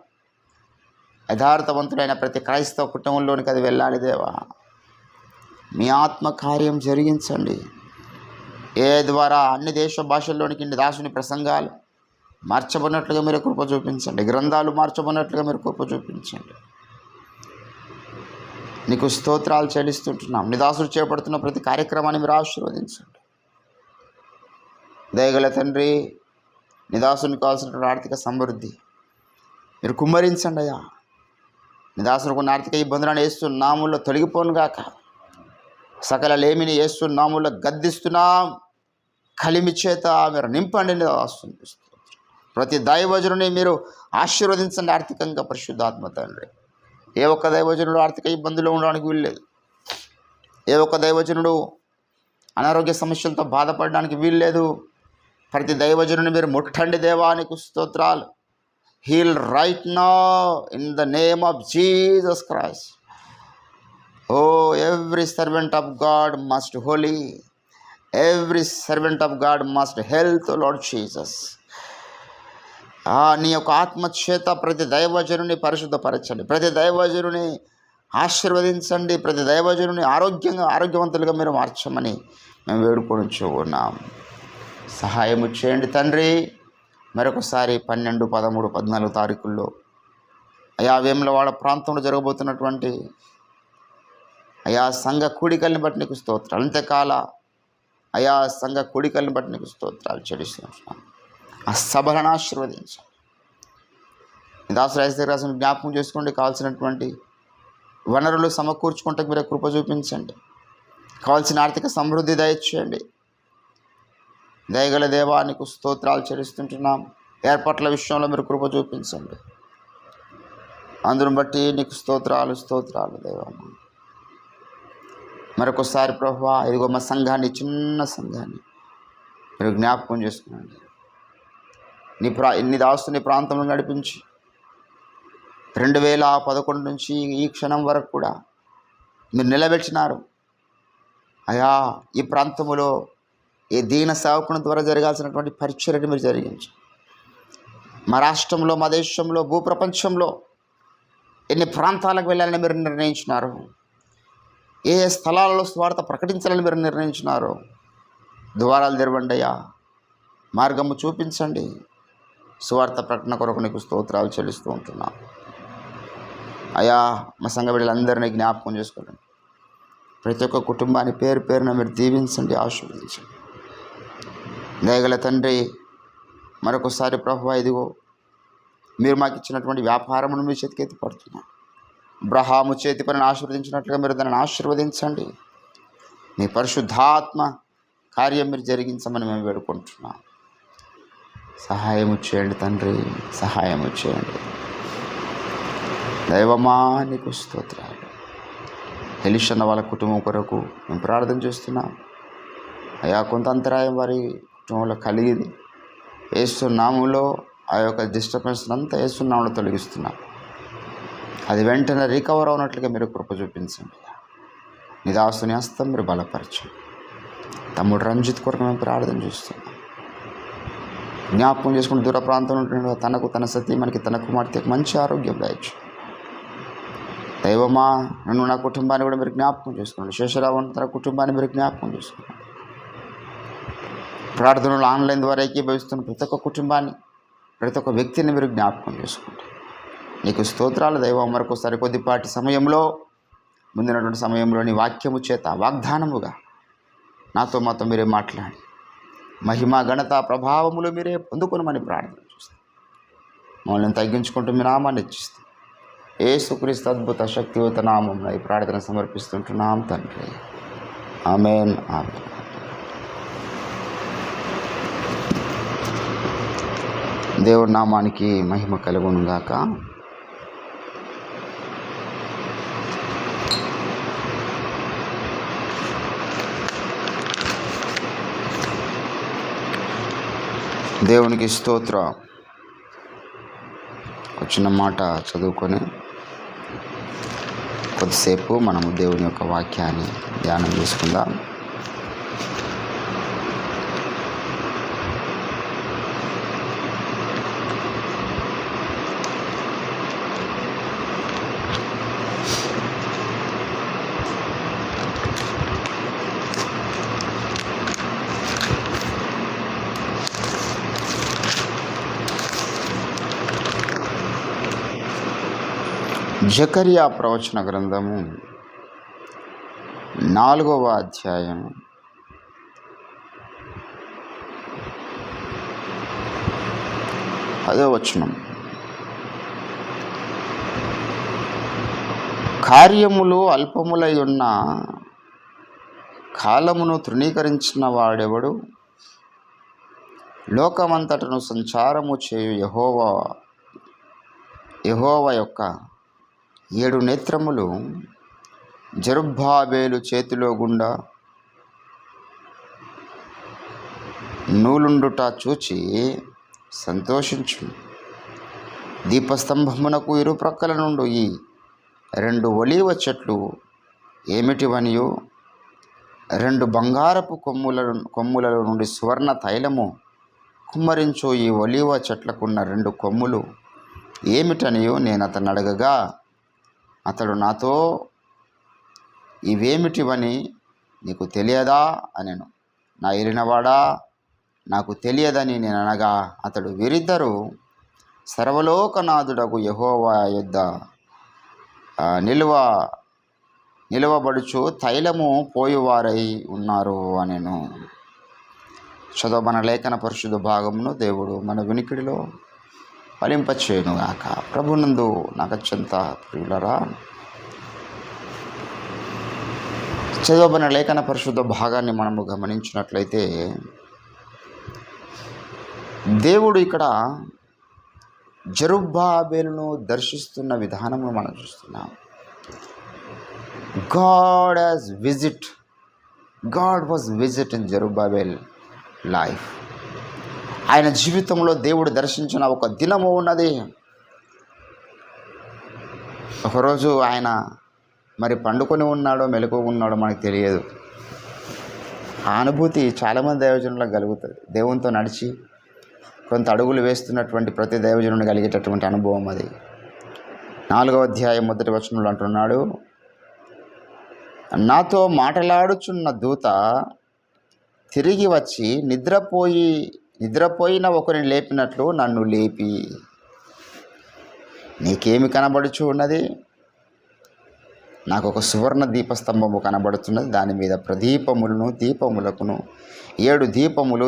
యథార్థవంతుడైన ప్రతి క్రైస్తవ కుటుంబంలోనికి అది వెళ్ళాలి దేవా. మీ ఆత్మ కార్యం జరిగించండి. ఏ ద్వారా అన్ని దేశ భాషల్లోనికి నీ దాసుని ప్రసంగాలు మార్చబడినట్లుగా మీరు కృప చూపించండి. గ్రంథాలు మార్చబడినట్లుగా మీరు కృప చూపించండి. నీకు స్తోత్రాలు చెల్లిస్తుంటున్నాం. నీ దాసుడు చేపడుతున్న ప్రతి కార్యక్రమాన్ని మీరు ఆశీర్వదించండి. దయగల తండ్రి, నీ దాసునికి కావాల్సినటువంటి ఆర్థిక సమృద్ధి మీరు కుమ్మరించండి అయ్యా. నీ దాసునికి ఉన్న ఆర్థిక ఇబ్బందులను యేసునామములో తొలగిపోనుగాక. సకల లేమిని యేసునామములో గద్దిస్తున్నాం. కలిమి చేత మీరు నింపండి. నీ దాసుని ప్రతి దైవజనుని మీరు ఆశీర్వదించండి ఆర్థికంగా. పరిశుద్ధాత్మ తండ్రి, ఏ ఒక్క దైవజనుడు ఆర్థిక ఇబ్బందులు ఉండడానికి వీల్లేదు. ఏ ఒక్క దైవజనుడు అనారోగ్య సమస్యలతో బాధపడడానికి వీల్లేదు. ప్రతి దైవజనుని మీరు ముట్టండి దేవానికి స్తోత్రాలు. Heal right now in the name of Jesus Christ. Oh every servant of God must holy, every servant of God must health Lord Jesus. నీ యొక్క ఆత్మచేత ప్రతి దైవజనుని పరిశుద్ధపరచండి, ప్రతి దైవజనుని ఆశీర్వదించండి, ప్రతి దైవజనుని ఆరోగ్యవంతులుగా మీరు మార్చమని మేము వేడుకొని ఉన్నాం. సహాయము చేయండి తండ్రి. మరొకసారి 12, 13, 14 తారీఖుల్లో అయా వేములవాడ ప్రాంతంలో జరగబోతున్నటువంటి అయా సంఘ కూడికల్ని బట్టి నీకు స్తోత్రాలు. అంతేకాల అయా సంఘ కూడికల్ని బట్టి నీకు స్తోత్రాలు చెల్లిస్తున్నాం. ఆ సభలను ఆశీర్వదించండి. దాసురాజు రాసిన జ్ఞాపకం చేసుకోండి. కావాల్సినటువంటి వనరులు సమకూర్చుకుంటే మీరు కృప చూపించండి. కావాల్సిన ఆర్థిక సమృద్ధి దయచేయండి. దయగల దేవా నీకు స్తోత్రాలు చెల్లిస్తుంటున్నాం. ఏర్పాట్ల విషయంలో మీరు కృప చూపించండి. అందును బట్టి నీకు స్తోత్రాలు దేవా. మరొకసారి ప్రభువా ఇదిగో మా సంఘాన్ని, చిన్న సంఘాన్ని మీరు జ్ఞాపకం చేసుకునండి. నీ దాస్తుని ప్రాంతంలో నడిపించి 2011 నుంచి ఈ క్షణం వరకు కూడా మీరు నిలబెట్టినారు. అయా ఈ ప్రాంతంలో ఈ దీన సేవకుని ద్వారా జరగాల్సినటువంటి పరిచర్యని మీరు జరిగించి మా రాష్ట్రంలో, మా దేశంలో, భూప్రపంచంలో ఎన్ని ప్రాంతాలకు వెళ్ళాలని మీరు నిర్ణయించినారు, ఏ స్థలాలలో స్వార్థ ప్రకటించాలని మీరు నిర్ణయించినారు. ద్వారాలు తెరవండి అయ్యా, మార్గము చూపించండి. సువార్త ప్రకటన కొరకు నీకు స్తోత్రాలు చెల్లిస్తూ ఉంటున్నాం. అయా మా సంఘ బిడ్డలందరినీ జ్ఞాపకం చేసుకోండి. ప్రతి ఒక్క కుటుంబాన్ని పేరు పేరున మీరు దీవించండి, ఆశీర్వదించండి. దయగల తండ్రి, మరొకసారి ప్రభువా ఇదిగో మీరు మాకు ఇచ్చినటువంటి వ్యాపారమును మీ చేతికి ఎత్తి పడుతున్నాం. అబ్రహాము చేతి పనిని ఆశీర్వదించినట్లుగా మీరు దానిని ఆశీర్వదించండి. మీ పరిశుద్ధాత్మ కార్యం మీరు జరిగించమని మేము వేడుకుంటున్నాం. సహాయము చేయండి తండ్రి, సహాయము చేయండి. దైవమా నీకు స్తోత్రాలు. ఎలీషన్న వాళ్ళ కుటుంబం కొరకు మేము ప్రార్థన చేస్తున్నాం. అయా కొంత అంతరాయం వారి కుటుంబంలో కలిగింది. యేసు నామములో ఆ యొక్క డిస్టర్బెన్స్ అంతా యేసు నామములో తొలగిస్తున్నాం. అది వెంటనే రికవర్ అవునట్లుగా మీరు కృప చూపించండి. నీ దాసుని హస్తం మీరు బలపరచండి. తమ్ముడు రంజిత్ కొరకు మేము ప్రార్థన చేస్తున్నాం. జ్ఞాపకం చేసుకుని దూర ప్రాంతంలో ఉంటున్న తనకు, తన సతీమణికి, తన కుమార్తెకు మంచి ఆరోగ్యం దయచు. దైవమా నన్ను, నా కుటుంబాన్ని కూడా మీరు జ్ఞాపకం చేసుకోండి. శేషరావు తన కుటుంబాన్ని మీరు జ్ఞాపకం చేసుకోండి. ప్రార్థనలు ఆన్లైన్ ద్వారా ఏకీభవిస్తున్న ప్రతి ఒక్క కుటుంబాన్ని, ప్రతి ఒక్క వ్యక్తిని మీరు జ్ఞాపకం చేసుకోండి. నీకు స్తోత్రాలు దైవం. మరొకసారి కొద్దిపాటి సమయంలో, ముందున్నటువంటి సమయంలో నీ వాక్యము చేత వాగ్దానముగా నాతో మాతో మీరే మాట్లాడి మహిమ, ఘనత, ప్రభావములు మీరే పొందుకొనమని ప్రార్థన చేస్తాం. మమ్మల్ని తగ్గించుకుంటూ మీ నామాన్ని ఇచ్చిస్తాం. యేసుక్రీస్తు అద్భుత శక్తివంత నామమున ఈ ప్రార్థన సమర్పిస్తుంటున్నాం తండ్రి. ఆమేన్, ఆమేన్. దేవుడి నామానికి మహిమ కలుగును గాక. దేవునికి స్తోత్రం. వచ్చిన మాట చదువుకొని కొద్దిసేపు మనము దేవుని యొక్క వాక్యాన్ని ధ్యానం చేసుకుందాం. జకరియా ప్రవచన గ్రంథము 4వ అధ్యాయం 10వ వచనం. కార్యములు అల్పములై ఉన్న కాలమును తృణీకరించిన వాడెవడు? లోకమంతటను సంచారము చేయు యెహోవా యొక్క 7 నేత్రములు జెరుబ్బాబెలు చేతిలో గుండా నూలుండుట చూచి సంతోషించు. దీపస్తంభమునకు ఇరుప్రక్కల నుండి ఈ 2 ఒలీవ చెట్లు ఏమిటివనియు, 2 బంగారపు కొమ్ములలో నుండి సువర్ణ తైలము కుమ్మరించు ఈ ఒలీవ చెట్లకున్న 2 కొమ్ములు ఏమిటనియు నేను అతను అడగగా, అతడు నాతో, ఇవేమిటివని నీకు తెలియదా అనెను. నా ఏలినవాడా, నాకు తెలియదని నేను అనగా, అతడు, వీరిద్దరూ సర్వలోకనాథుడగు యెహోవా యొద్ద నిలువబడుచు తైలము పోయువారై ఉన్నారు అనెను. చదవబన లేఖన పరిశుద్ధ భాగమును దేవుడు మన వినికిడిలో ఫలింపచేయునుగాక. ప్రభునందు నాకు అత్యంత ప్రియులరా, చదవబన లేఖన పరిశుద్ధ భాగాన్ని మనము గమనించినట్లయితే దేవుడు ఇక్కడ జెరుబ్బాబెలును దర్శిస్తున్న విధానమును మనం చూస్తున్నాం. God was visit in Zerubbabel life. ఆయన జీవితంలో దేవుడు దర్శించిన ఒక దినము ఉన్నది. ఒకరోజు ఆయన మరి పండుకొని ఉన్నాడో మెలకువ ఉన్నాడో మనకు తెలియదు. ఆ అనుభూతి చాలామంది దైవజనులకు కలుగుతుంది. దేవునితో నడిచి కొంత అడుగులు వేస్తున్నటువంటి ప్రతి దైవజనుని కలిగేటటువంటి అనుభవం అది. 4వ అధ్యాయం 1వ వచనంలో అంటున్నాడు, నాతో మాటలాడుచున్న దూత తిరిగి వచ్చి నిద్రపోయిన ఒకరిని లేపినట్లు నన్ను లేపి, నీకేమి కనబడుచు ఉన్నది? నాకు ఒక సువర్ణ దీపస్తంభము కనబడుతున్నది. దాని మీద దీపములకును 7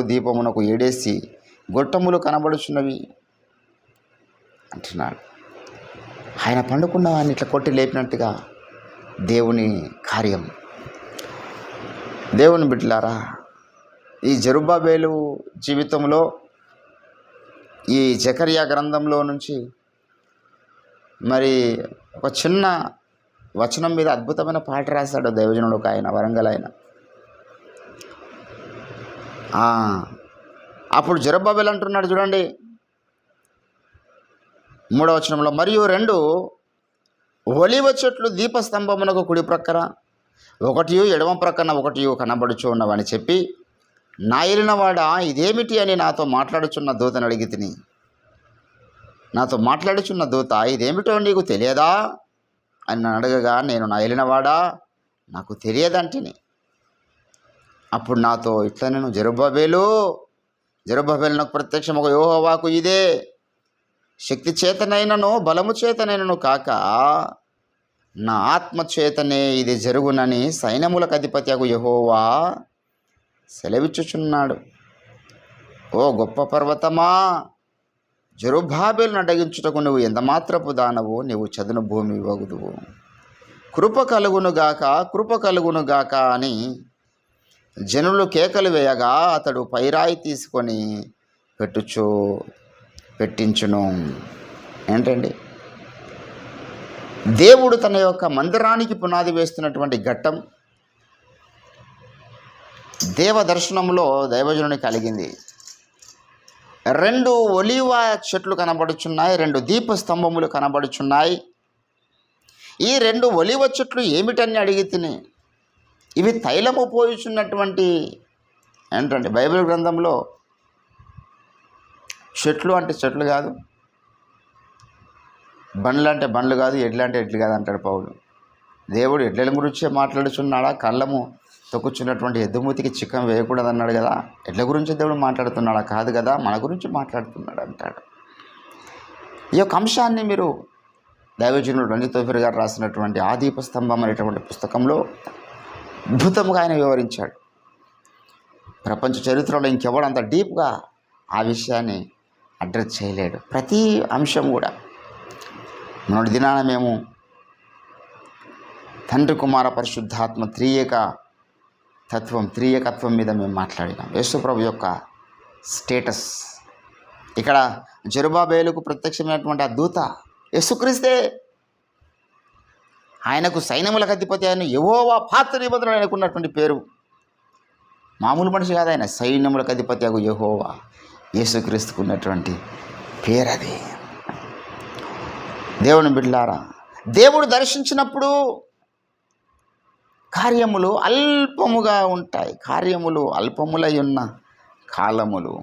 దీపమునకు 7 గొట్టములు కనబడుచున్నవి అంటున్నాడు. ఆయన పండుకున్న వాడిని ఇట్లా కొట్టి లేపినట్టుగా దేవుని కార్యం. దేవుని బిడ్డలారా, ఈ జెరుబ్బాబెలు జీవితంలో ఈ జకర్యా గ్రంథంలో నుంచి మరి ఒక చిన్న వచనం మీద అద్భుతమైన పాట రాశాడు దైవజనుడు ఒక ఆయన, వరంగల్ ఆయన. అప్పుడు జెరుబ్బాబెలు అంటున్నాడు చూడండి 3వ వచనంలో, మరియు 2 ఒలీవ చెట్లు దీపస్తంభమునకు కుడి ప్రక్కన ఒకటియు ఎడమ ప్రక్కన ఒకటియు కనబడుచు ఉన్నవని చెప్పి, నా ఏలినవాడా, ఇదేమిటి అని నాతో మాట్లాడుచున్న దూతను అడిగి తిని, నాతో మాట్లాడుచున్న దూత, ఇదేమిటో నీకు తెలియదా అని నన్ను అడగగా, నేను నా ఏలినవాడా, నాకు తెలియదంటిని. అప్పుడు నాతో ఇట్లా, నేను జెరుబ్బాబెలునకు ప్రత్యక్షం ఒక యెహోవాకు ఇదే శక్తి చేతనైనను బలము చేతనైనను కాక నా ఆత్మ చేతనే ఇది జరుగునని సైన్యములకు అధిపతియగు యెహోవా సెలవిచ్చుచున్నాడు. ఓ గొప్ప పర్వతమా, జెరుబ్బాబెలును అడ్డగించుటకు నువ్వు ఎంత మాత్రపు దానవు, నీవు చదును భూమి వగుదువు. కృప కలుగునుగాక అని జనులు కేకలు వేయగా అతడు పైరాయి తీసుకొని పెట్టించును. ఏంటండి, దేవుడు తన యొక్క మందిరానికి పునాది వేస్తున్నటువంటి ఘట్టం దేవ దర్శనంలో దైవజనుని కలిగింది. 2 ఒలీవ చెట్లు కనబడుచున్నాయి, 2 దీపస్తంభములు కనబడుచున్నాయి. ఈ 2 ఒలీవ చెట్లు ఏమిటని అడిగి తిని, ఇవి తైలము పోయుచున్నటువంటి ఏంటంటే, బైబిల్ గ్రంథంలో చెట్లు అంటే చెట్లు కాదు, బండ్లు అంటే బండ్లు కాదు, ఎడ్లు అంటే ఎడ్లు కాదు అంటాడు పౌలు. దేవుడు ఎడ్ల గురించే మాట్లాడుచున్నాడా? కళ్ళము తొక్కుచున్నటువంటి ఎద్దుమూతికి చిక్కం వేయకూడదు అన్నాడు కదా. ఎడ్ల గురించి దేవుడు మాట్లాడుతున్నాడా? కాదు కదా, మన గురించి మాట్లాడుతున్నాడు అంటాడు. ఈ యొక్క అంశాన్ని మీరు దైవజనుడు రంజిత్ తోఫీర్ గారు రాసినటువంటి ఆ దీపస్తంభం అనేటువంటి పుస్తకంలో అద్భుతంగా ఆయన వివరించాడు. ప్రపంచ చరిత్రలో ఇంకెవడు అంత డీప్గా ఆ విషయాన్ని అడ్రస్ చేయలేడు. ప్రతి అంశం కూడా మొన్నటి దినాన మేము తండ్రి కుమార పరిశుద్ధాత్మ త్రియేకత్వం మీద మేము మాట్లాడినాం. యేసుప్రభు యొక్క స్టేటస్. ఇక్కడ జెరుబ్బాబెలుకు ప్రత్యక్షమైనటువంటి ఆ దూత యేసుక్రీస్తే. ఆయనకు సైన్యములకు అధిపతి అయిన యెహోవా పాత నిబంధనలు ఆయనకున్నటువంటి పేరు. మామూలు మనిషి కాదు ఆయన, సైన్యములకు అధిపతి అగు యెహోవా. యేసుక్రీస్తుకు ఉన్నటువంటి పేరది. దేవుని బిడ్డలారా, దేవుడు దర్శించినప్పుడు కార్యములు అల్పముగా ఉంటాయి. కార్యములు అల్పములై ఉన్న కాలములు.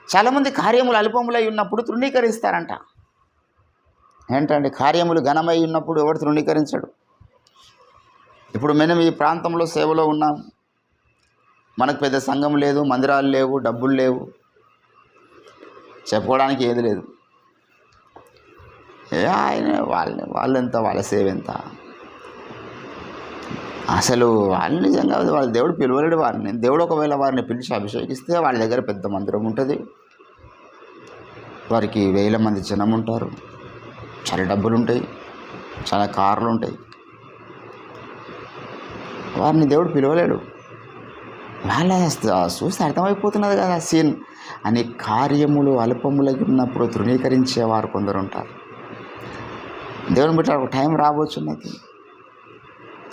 చాలామంది కార్యములు అల్పములై ఉన్నప్పుడు తృణీకరిస్తారంట. ఏంటండి, కార్యములు ఘనమై ఉన్నప్పుడు ఎవడు తృణీకరించడు? ఇప్పుడు మనం ఈ ప్రాంతంలో సేవలో ఉన్నాం. మనకు పెద్ద సంఘం లేదు, మందిరాలు లేవు, డబ్బులు లేవు, చెప్పుకోవడానికి ఏది లేదు. ఆయన వాళ్ళెంత, వాళ్ళ సేవ ఎంత? అసలు వాళ్ళు నిజంగా వాళ్ళ దేవుడు పిలవలేడు వారిని. దేవుడు ఒకవేళ వారిని పిలిచి అభిషేకిస్తే వాళ్ళ దగ్గర పెద్ద మందిరం ఉంటుంది, వారికి 1000 మంది జనం ఉంటారు, చాలా డబ్బులు ఉంటాయి, చాలా కార్లు ఉంటాయి. వారిని దేవుడు పిలవలేడు. వాళ్ళ చూస్తే అర్థమైపోతున్నది కదా సీన్ అని. కార్యములు అల్పములకి ఉన్నప్పుడు తృణీకరించేవారు కొందరు ఉంటారు. దేవుని బిడ్డ, ఒక టైం రాబోచున్నది,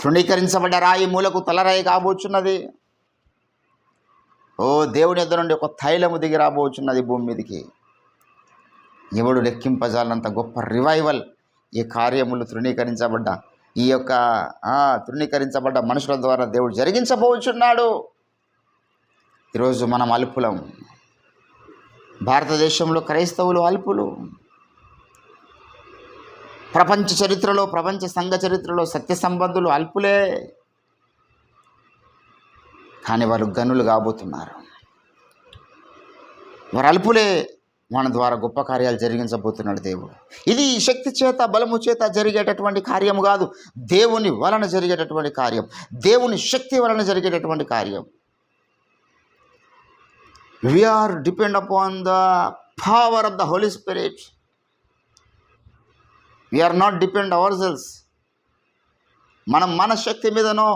తృణీకరించబడ్డ రాయి మూలకు తలరాయి కాబోచున్నది. ఓ దేవుని ఎదురు నుండి ఒక తైలము దిగి రాబోచున్నది భూమి మీదకి. ఎవడు లెక్కింపజాలంత గొప్ప రివైవల్ ఈ కార్యములు తృణీకరించబడ్డ తృణీకరించబడ్డ మనుషుల ద్వారా దేవుడు జరిగించబోచున్నాడు. ఈరోజు మనం అల్పులం. భారతదేశంలో క్రైస్తవులు అల్పులు. ప్రపంచ చరిత్రలో, ప్రపంచ సంఘ చరిత్రలో సత్య సంబంధులు అల్పులే. కానీ వారు గనులు కాబోతున్నారు. వారు అల్పులే. మన ద్వారా గొప్ప కార్యాలు జరిగించబోతున్నాడు దేవుడు. ఇది శక్తి చేత, బలము చేత జరిగేటటువంటి కార్యము కాదు, దేవుని వలన జరిగేటటువంటి కార్యం, దేవుని శక్తి వలన జరిగేటటువంటి కార్యం. We are depend upon the power of the Holy Spirit. We are not depend ourselves. మనం మన శక్తి మీదనో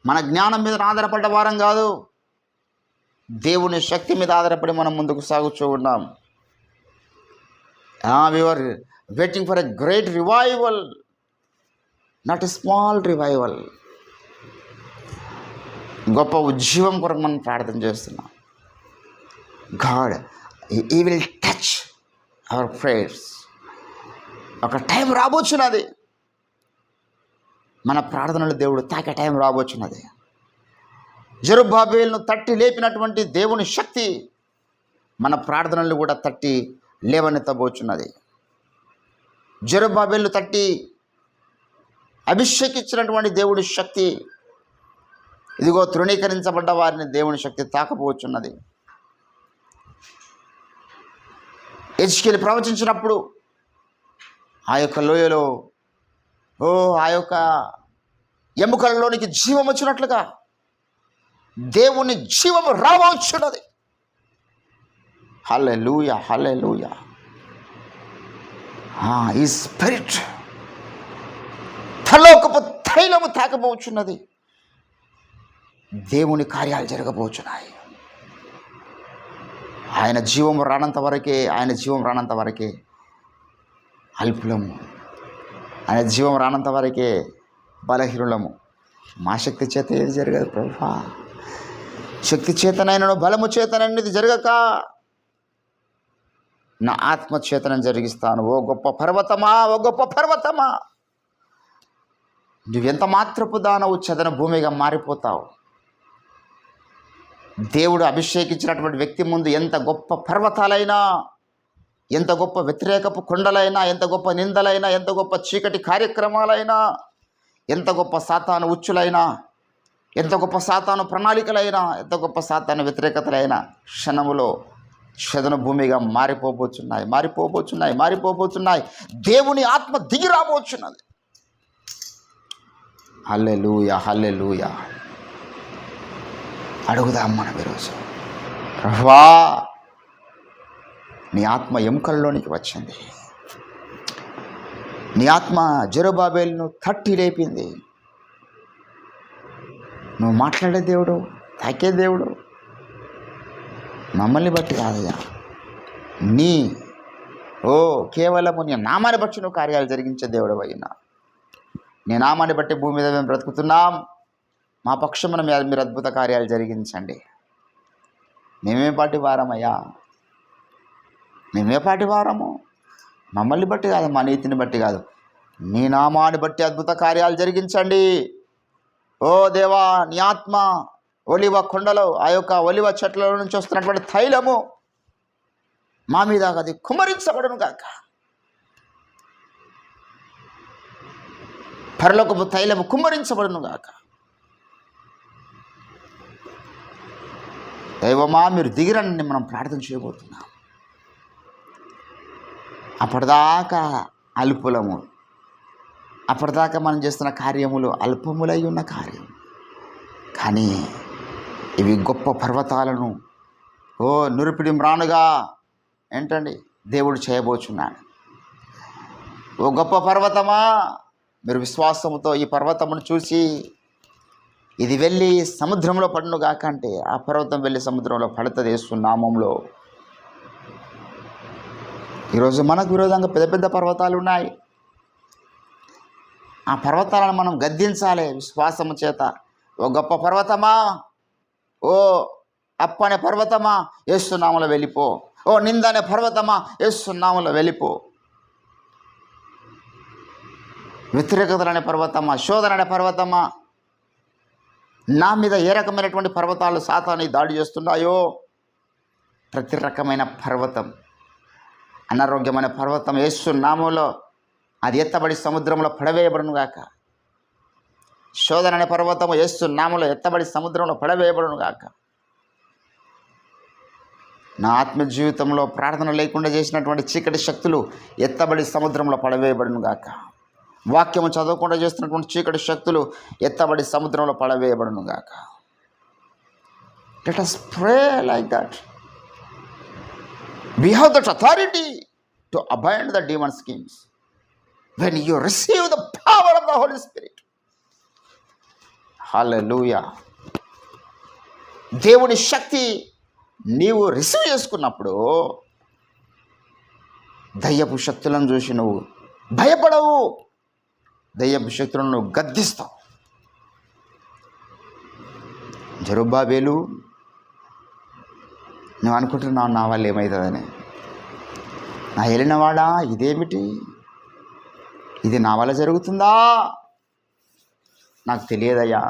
మన జ్ఞానం మీద ఆధారపడ్డ వారం కాదు, దేవుని శక్తి మీద ఆధారపడి మనం ముందుకు సాగుతూ ఉన్నాం. We were waiting for a great revival, not a small revival. గొప్ప ఉజ్జీవం కొరకు మనం ప్రార్థన చేస్తున్నాం. God, He will touch our prayers. ఒక టైం రాబోచున్నది, మన ప్రార్థనలు దేవుడు తాకే టైం రాబోచున్నది. జెరుబ్బాబెలును తట్టి లేపినటువంటి దేవుని శక్తి మన ప్రార్థనలు కూడా తట్టి లేవనెత్తబోచున్నది. జెరుబ్బాబెలును తట్టి అభిషేకించినటువంటి దేవుని శక్తి ఇదిగో తృణీకరించబడ్డ వారిని దేవుని శక్తి తాకబోచున్నది. ఎజ్కేలు ప్రవచించినప్పుడు ఆ యొక్క లోయలో ఆ యొక్క ఎముకలలోనికి జీవం వచ్చినట్లుగా దేవుని జీవము రావచ్చున్నది. హల్లెలూయా, హల్లెలూయా. ఈ స్పిరిట్ పరలోకపు తైలము తాకబోచున్నది. దేవుని కార్యాలు జరగబోచున్నాయి. ఆయన జీవం రానంత వరకే అల్పులము, ఆయన జీవం రానంత వరకే బలహీనులము. మా శక్తి చేత ఏది జరగదు ప్రభువా. శక్తి చేతనైనను బలము చేతనైనది జరగక నా ఆత్మ చేతనం జరిగిస్తాను. ఓ గొప్ప పర్వతమా, నువ్వెంత మాత్రపు దానవు చదన భూమిగా మారిపోతావు. దేవుడు అభిషేకించినటువంటి వ్యక్తి ముందు ఎంత గొప్ప పర్వతాలైనా, ఎంత గొప్ప వ్యతిరేకపు కొండలైనా, ఎంత గొప్ప నిందలైనా, ఎంత గొప్ప చీకటి కార్యక్రమాలైనా, ఎంత గొప్ప సాతాను ఉచ్చులైనా, ఎంత గొప్ప సాతాను ప్రణాళికలైనా, ఎంత గొప్ప సాతాను వ్యతిరేకతలైనా క్షణములో చదన భూమిగా మారిపోబోతున్నాయి. దేవుని ఆత్మ దిగి రాబోచున్నది. హల్లెలూయా, హల్లెలూయా. అడుగుదాం మనం ఈరోజు, ప్రభువా నీ ఆత్మ ఎముకల్లోనికి వచ్చింది. నీ ఆత్మ జెరుబ్బాబెలును తట్టి లేపింది. నువ్వు మాట్లాడే దేవుడు, తాకే దేవుడు, మమ్మల్ని బట్టి కాదయ్యా, కేవలము నీ నామాన్ని బట్టి నువ్వు కార్యాలు జరిగించే దేవుడు అయినా. నీ నామాన్ని బట్టి భూమి మీద మేము బ్రతుకుతున్నాం. మా పక్షమున మీరు అద్భుత కార్యాలు జరిగించండి. మేమే పాటి వారమయ్యా, మేమే పాటి వారము. మమ్మల్ని బట్టి కాదు, మా నీతిని బట్టి కాదు, నీ నామాన్ని బట్టి అద్భుత కార్యాలు జరిగించండి. ఓ దేవా, నీ ఆత్మ ఒలివ కొండలో ఆ యొక్క ఒలివ చెట్ల నుంచి వస్తున్నటువంటి తైలము మా మీద అది కుమ్మరించబడును గాక. పరలోకపు తైలము కుమ్మరించబడును గాక. దైవమా, మీరు దిగిరని మనం ప్రార్థన చేయబోతున్నాం. అప్పటిదాకా అల్పులము, అప్పటిదాకా మనం చేస్తున్న కార్యములు అల్పములై ఉన్న కార్యం, కానీ ఇవి గొప్ప పర్వతాలను నురిపిడి మ్రానుగా ఏంటండి దేవుడు చేయబోచున్నాడు. ఓ గొప్ప పర్వతమా, మీరు విశ్వాసముతో ఈ పర్వతమును చూసి ఇది వెళ్ళి సముద్రంలో పడును గాక అంటే ఆ పర్వతం వెళ్ళి సముద్రంలో పడుతుంది యేసు నామంలో. ఈరోజు మనకు విరోధంగా పెద్ద పెద్ద పర్వతాలు ఉన్నాయి. ఆ పర్వతాలను మనం గద్దించాలి విశ్వాసము చేత. ఓ గొప్ప పర్వతమా, ఓ అప్పనే పర్వతమా, యేసు నామములో వెళ్ళిపో. ఓ నిందనే పర్వతమా, యేసు నామములో వెళ్ళిపో. వ్యతిరేకతలనే పర్వతమా, శోధన అనే పర్వతమా, నా మీద ఏ రకమైనటువంటి పర్వతాలు సాతాను దాడి చేస్తున్నాయో, ప్రతి రకమైన పర్వతం, అనారోగ్యమైన పర్వతం యేసు నామములో అది ఎత్తబడి సముద్రంలో పడవేయబడును గాక. శోధన అనే పర్వతము యేసు నామములో ఎత్తబడి సముద్రంలో పడవేయబడును గాక. నా ఆత్మ జీవితంలో ప్రార్థన లేకుండా చేసినటువంటి చీకటి శక్తులు ఎత్తబడి సముద్రంలో పడవేయబడును గాక. వాక్యము చదవకుండా చేస్తున్నటువంటి చీకటి శక్తులు ఎత్తబడి సముద్రంలో పడవేయబడును గాక. Let us pray like that. We have that authority to bind the demon schemes when you receive the power of the Holy Spirit. Hallelujah. దేవుని శక్తి నీవు రిసీవ్ చేసుకున్నప్పుడు దయ్యపు శక్తులను చూసి నువ్వు భయపడవు, దయ్యపు శక్తులను నువ్వు గద్దిస్తావు. జెరుబ్బాబేలు, నువ్వు అనుకుంటున్నావు నా వల్ల ఏమవుతుందని. నా ఏలినవాడా, ఇదేమిటి, ఇది నా వల్ల జరుగుతుందా? నాకు తెలియదయ్యా.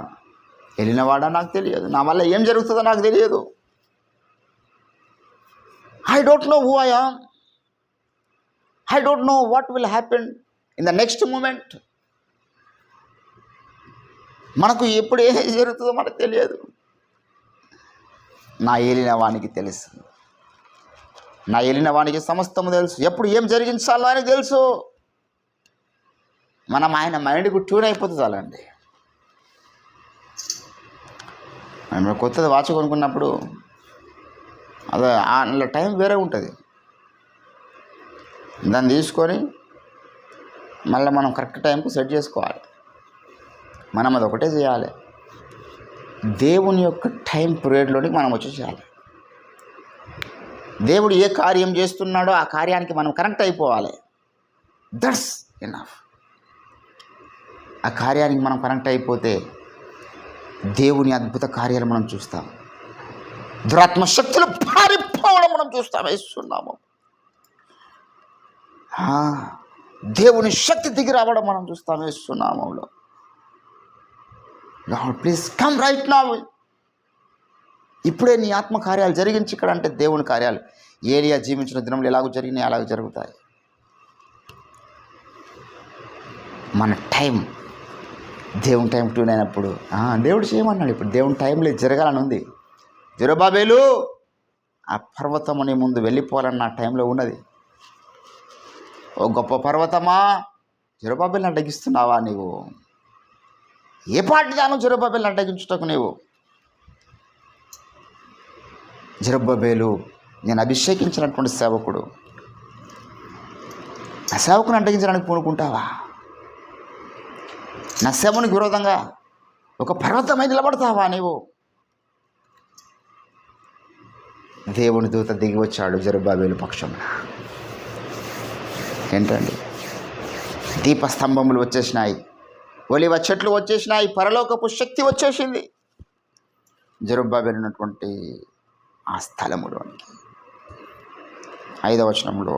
ఏలినవాడా, నాకు తెలియదు. నా వల్ల ఏం జరుగుతుందో నాకు తెలియదు. I don't know who I am. I don't know what will happen in the next moment. మనకు ఎప్పుడు ఏ జరుగుతుందో మనకు తెలియదు. నా ఏలిన వానికి తెలుసు. నా ఏలిన వానికి సమస్తము తెలుసు. ఎప్పుడు ఏం జరిగించాలో ఆయనకు తెలుసు. మనం ఆయన మైండ్కు ట్యూన్ అయిపోతుంది చాలండి. మనం కొత్తది వాచ్ కొనుక్కున్నప్పుడు అదే అందులో టైం వేరే ఉంటుంది. దాన్ని తీసుకొని మళ్ళీ మనం కరెక్ట్ టైంకు సెట్ చేసుకోవాలి. మనం అది ఒకటే చేయాలి. దేవుని యొక్క టైం పీరియడ్లోనికి మనం వచ్చేసేయాలి. దేవుడు ఏ కార్యం చేస్తున్నాడో ఆ కార్యానికి మనం కనెక్ట్ అయిపోవాలి. That's enough. ఆ కార్యానికి మనం కనెక్ట్ అయిపోతే దేవుని అద్భుత కార్యాలు మనం చూస్తాం. దురాత్మ శక్తులు పారిపోవడం మనం చూస్తాం. వేస్తున్నాము దేవుని శక్తి దిగి రావడం మనం చూస్తాం. వేస్తున్నాములో Lord please come right now. ఇప్పుడే నీ ఆత్మ కార్యాలు జరిగించి ఇక్కడ అంటే దేవుని కార్యాలు ఏలియా జీవించిన దినములు ఎలాగో జరిగినాయి అలాగ జరుగుతాయి. మన టైం దేవుని టైం ట్యూన్ అయినప్పుడు దేవుడు చేయమన్నాడు. ఇప్పుడు దేవుని టైంలో జరగాలని ఉంది. జెరుబ్బాబేలు, ఆ పర్వతము నీ ముందు వెళ్ళిపోవాలని నా టైంలో ఉన్నది. ఓ గొప్ప పర్వతమా, జెరుబ్బాబేలుని అడ్డగిస్తున్నావా నీవు? ఏ పాటిదాను జెరుబ్బాబేలుని అడ్డగించుటకు నీవు? జెరుబ్బాబేలు నేను అభిషేకించినటువంటి సేవకుడు. ఆ సేవకుని అడ్డగించడానికి పూనుకుంటావా? నా సేవనికి విరోధంగా ఒక పర్వతమై నిలబడతావా నీవు? దేవుని దూత దిగి వచ్చాడు జెరుబ్బాబేలు పక్షమున. ఏంటండి, దీపస్తంభములు వచ్చేసినాయి. ఒలివ చెట్లు వచ్చేసినాయి, పరలోకపు శక్తి వచ్చేసింది జెరుబ్బాబెలు ఉన్నటువంటి ఆ స్థలములోనికి. 5వ వచనంలో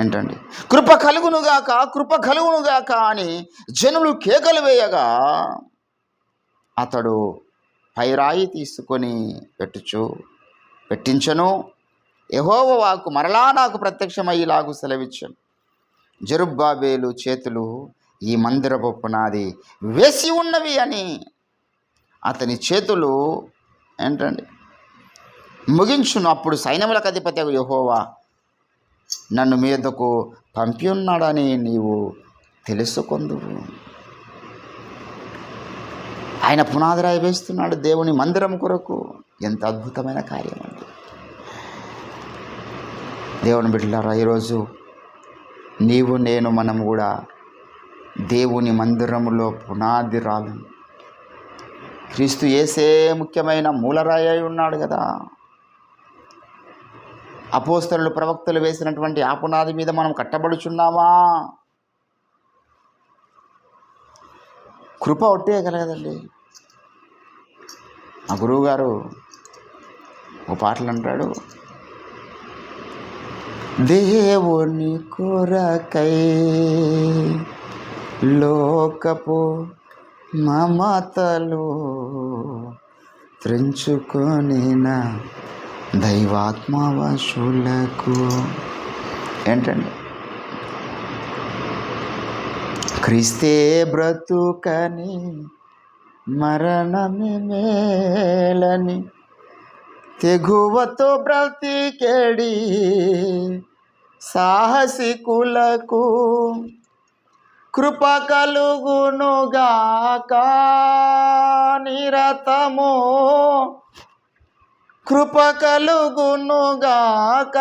ఏంటండి, కృప కలుగునుగాక, కృప కలుగునుగాక అని జనులు కేకలు వేయగా అతడు పైరాయి తీసుకొని పెట్టించను. యెహోవా వాక్కు మరలా నాకు ప్రత్యక్షమయ్యేలాగు సెలవిచ్చాను. జెరుబ్బాబెలు చేతులు ఈ మందిరపు పునాది వేసి ఉన్నవి అని అతని చేతులు ఏంటండి ముగించును. అప్పుడు సైన్యములకు అధిపతి యెహోవా నన్ను మీదకు పంపి ఉన్నాడని నీవు తెలుసుకొందువు. ఆయన పునాదిరాయి వేస్తున్నాడు దేవుని మందిరం కొరకు. ఎంత అద్భుతమైన కార్యం అండి. దేవుని బిడ్డలారా, ఈరోజు నీవు నేను మనము కూడా దేవుని మందిరములో పునాది రాలు. క్రీస్తు యేసే ముఖ్యమైన మూలరాయి అయి ఉన్నాడు కదా. అపోస్తలులు ప్రవక్తలు వేసినటువంటి ఆ పునాది మీద మనం కట్టబడుచున్నామా? కృప ఒట్టేయగలగదండి. మా గురువుగారు ఒక పాటలు అంటాడు, దేవుని కొరకై లోకపు మమతలు త్రెంచుకొనిన దైవాత్మవశులకు. ఏంటండి, క్రీస్తే బ్రతుకని మరణమే మేలని తెగువతో బ్రతికెడి సాహసికులకు కృప కలుగునుగాక నిరతము, కృప కలుగునుగాక,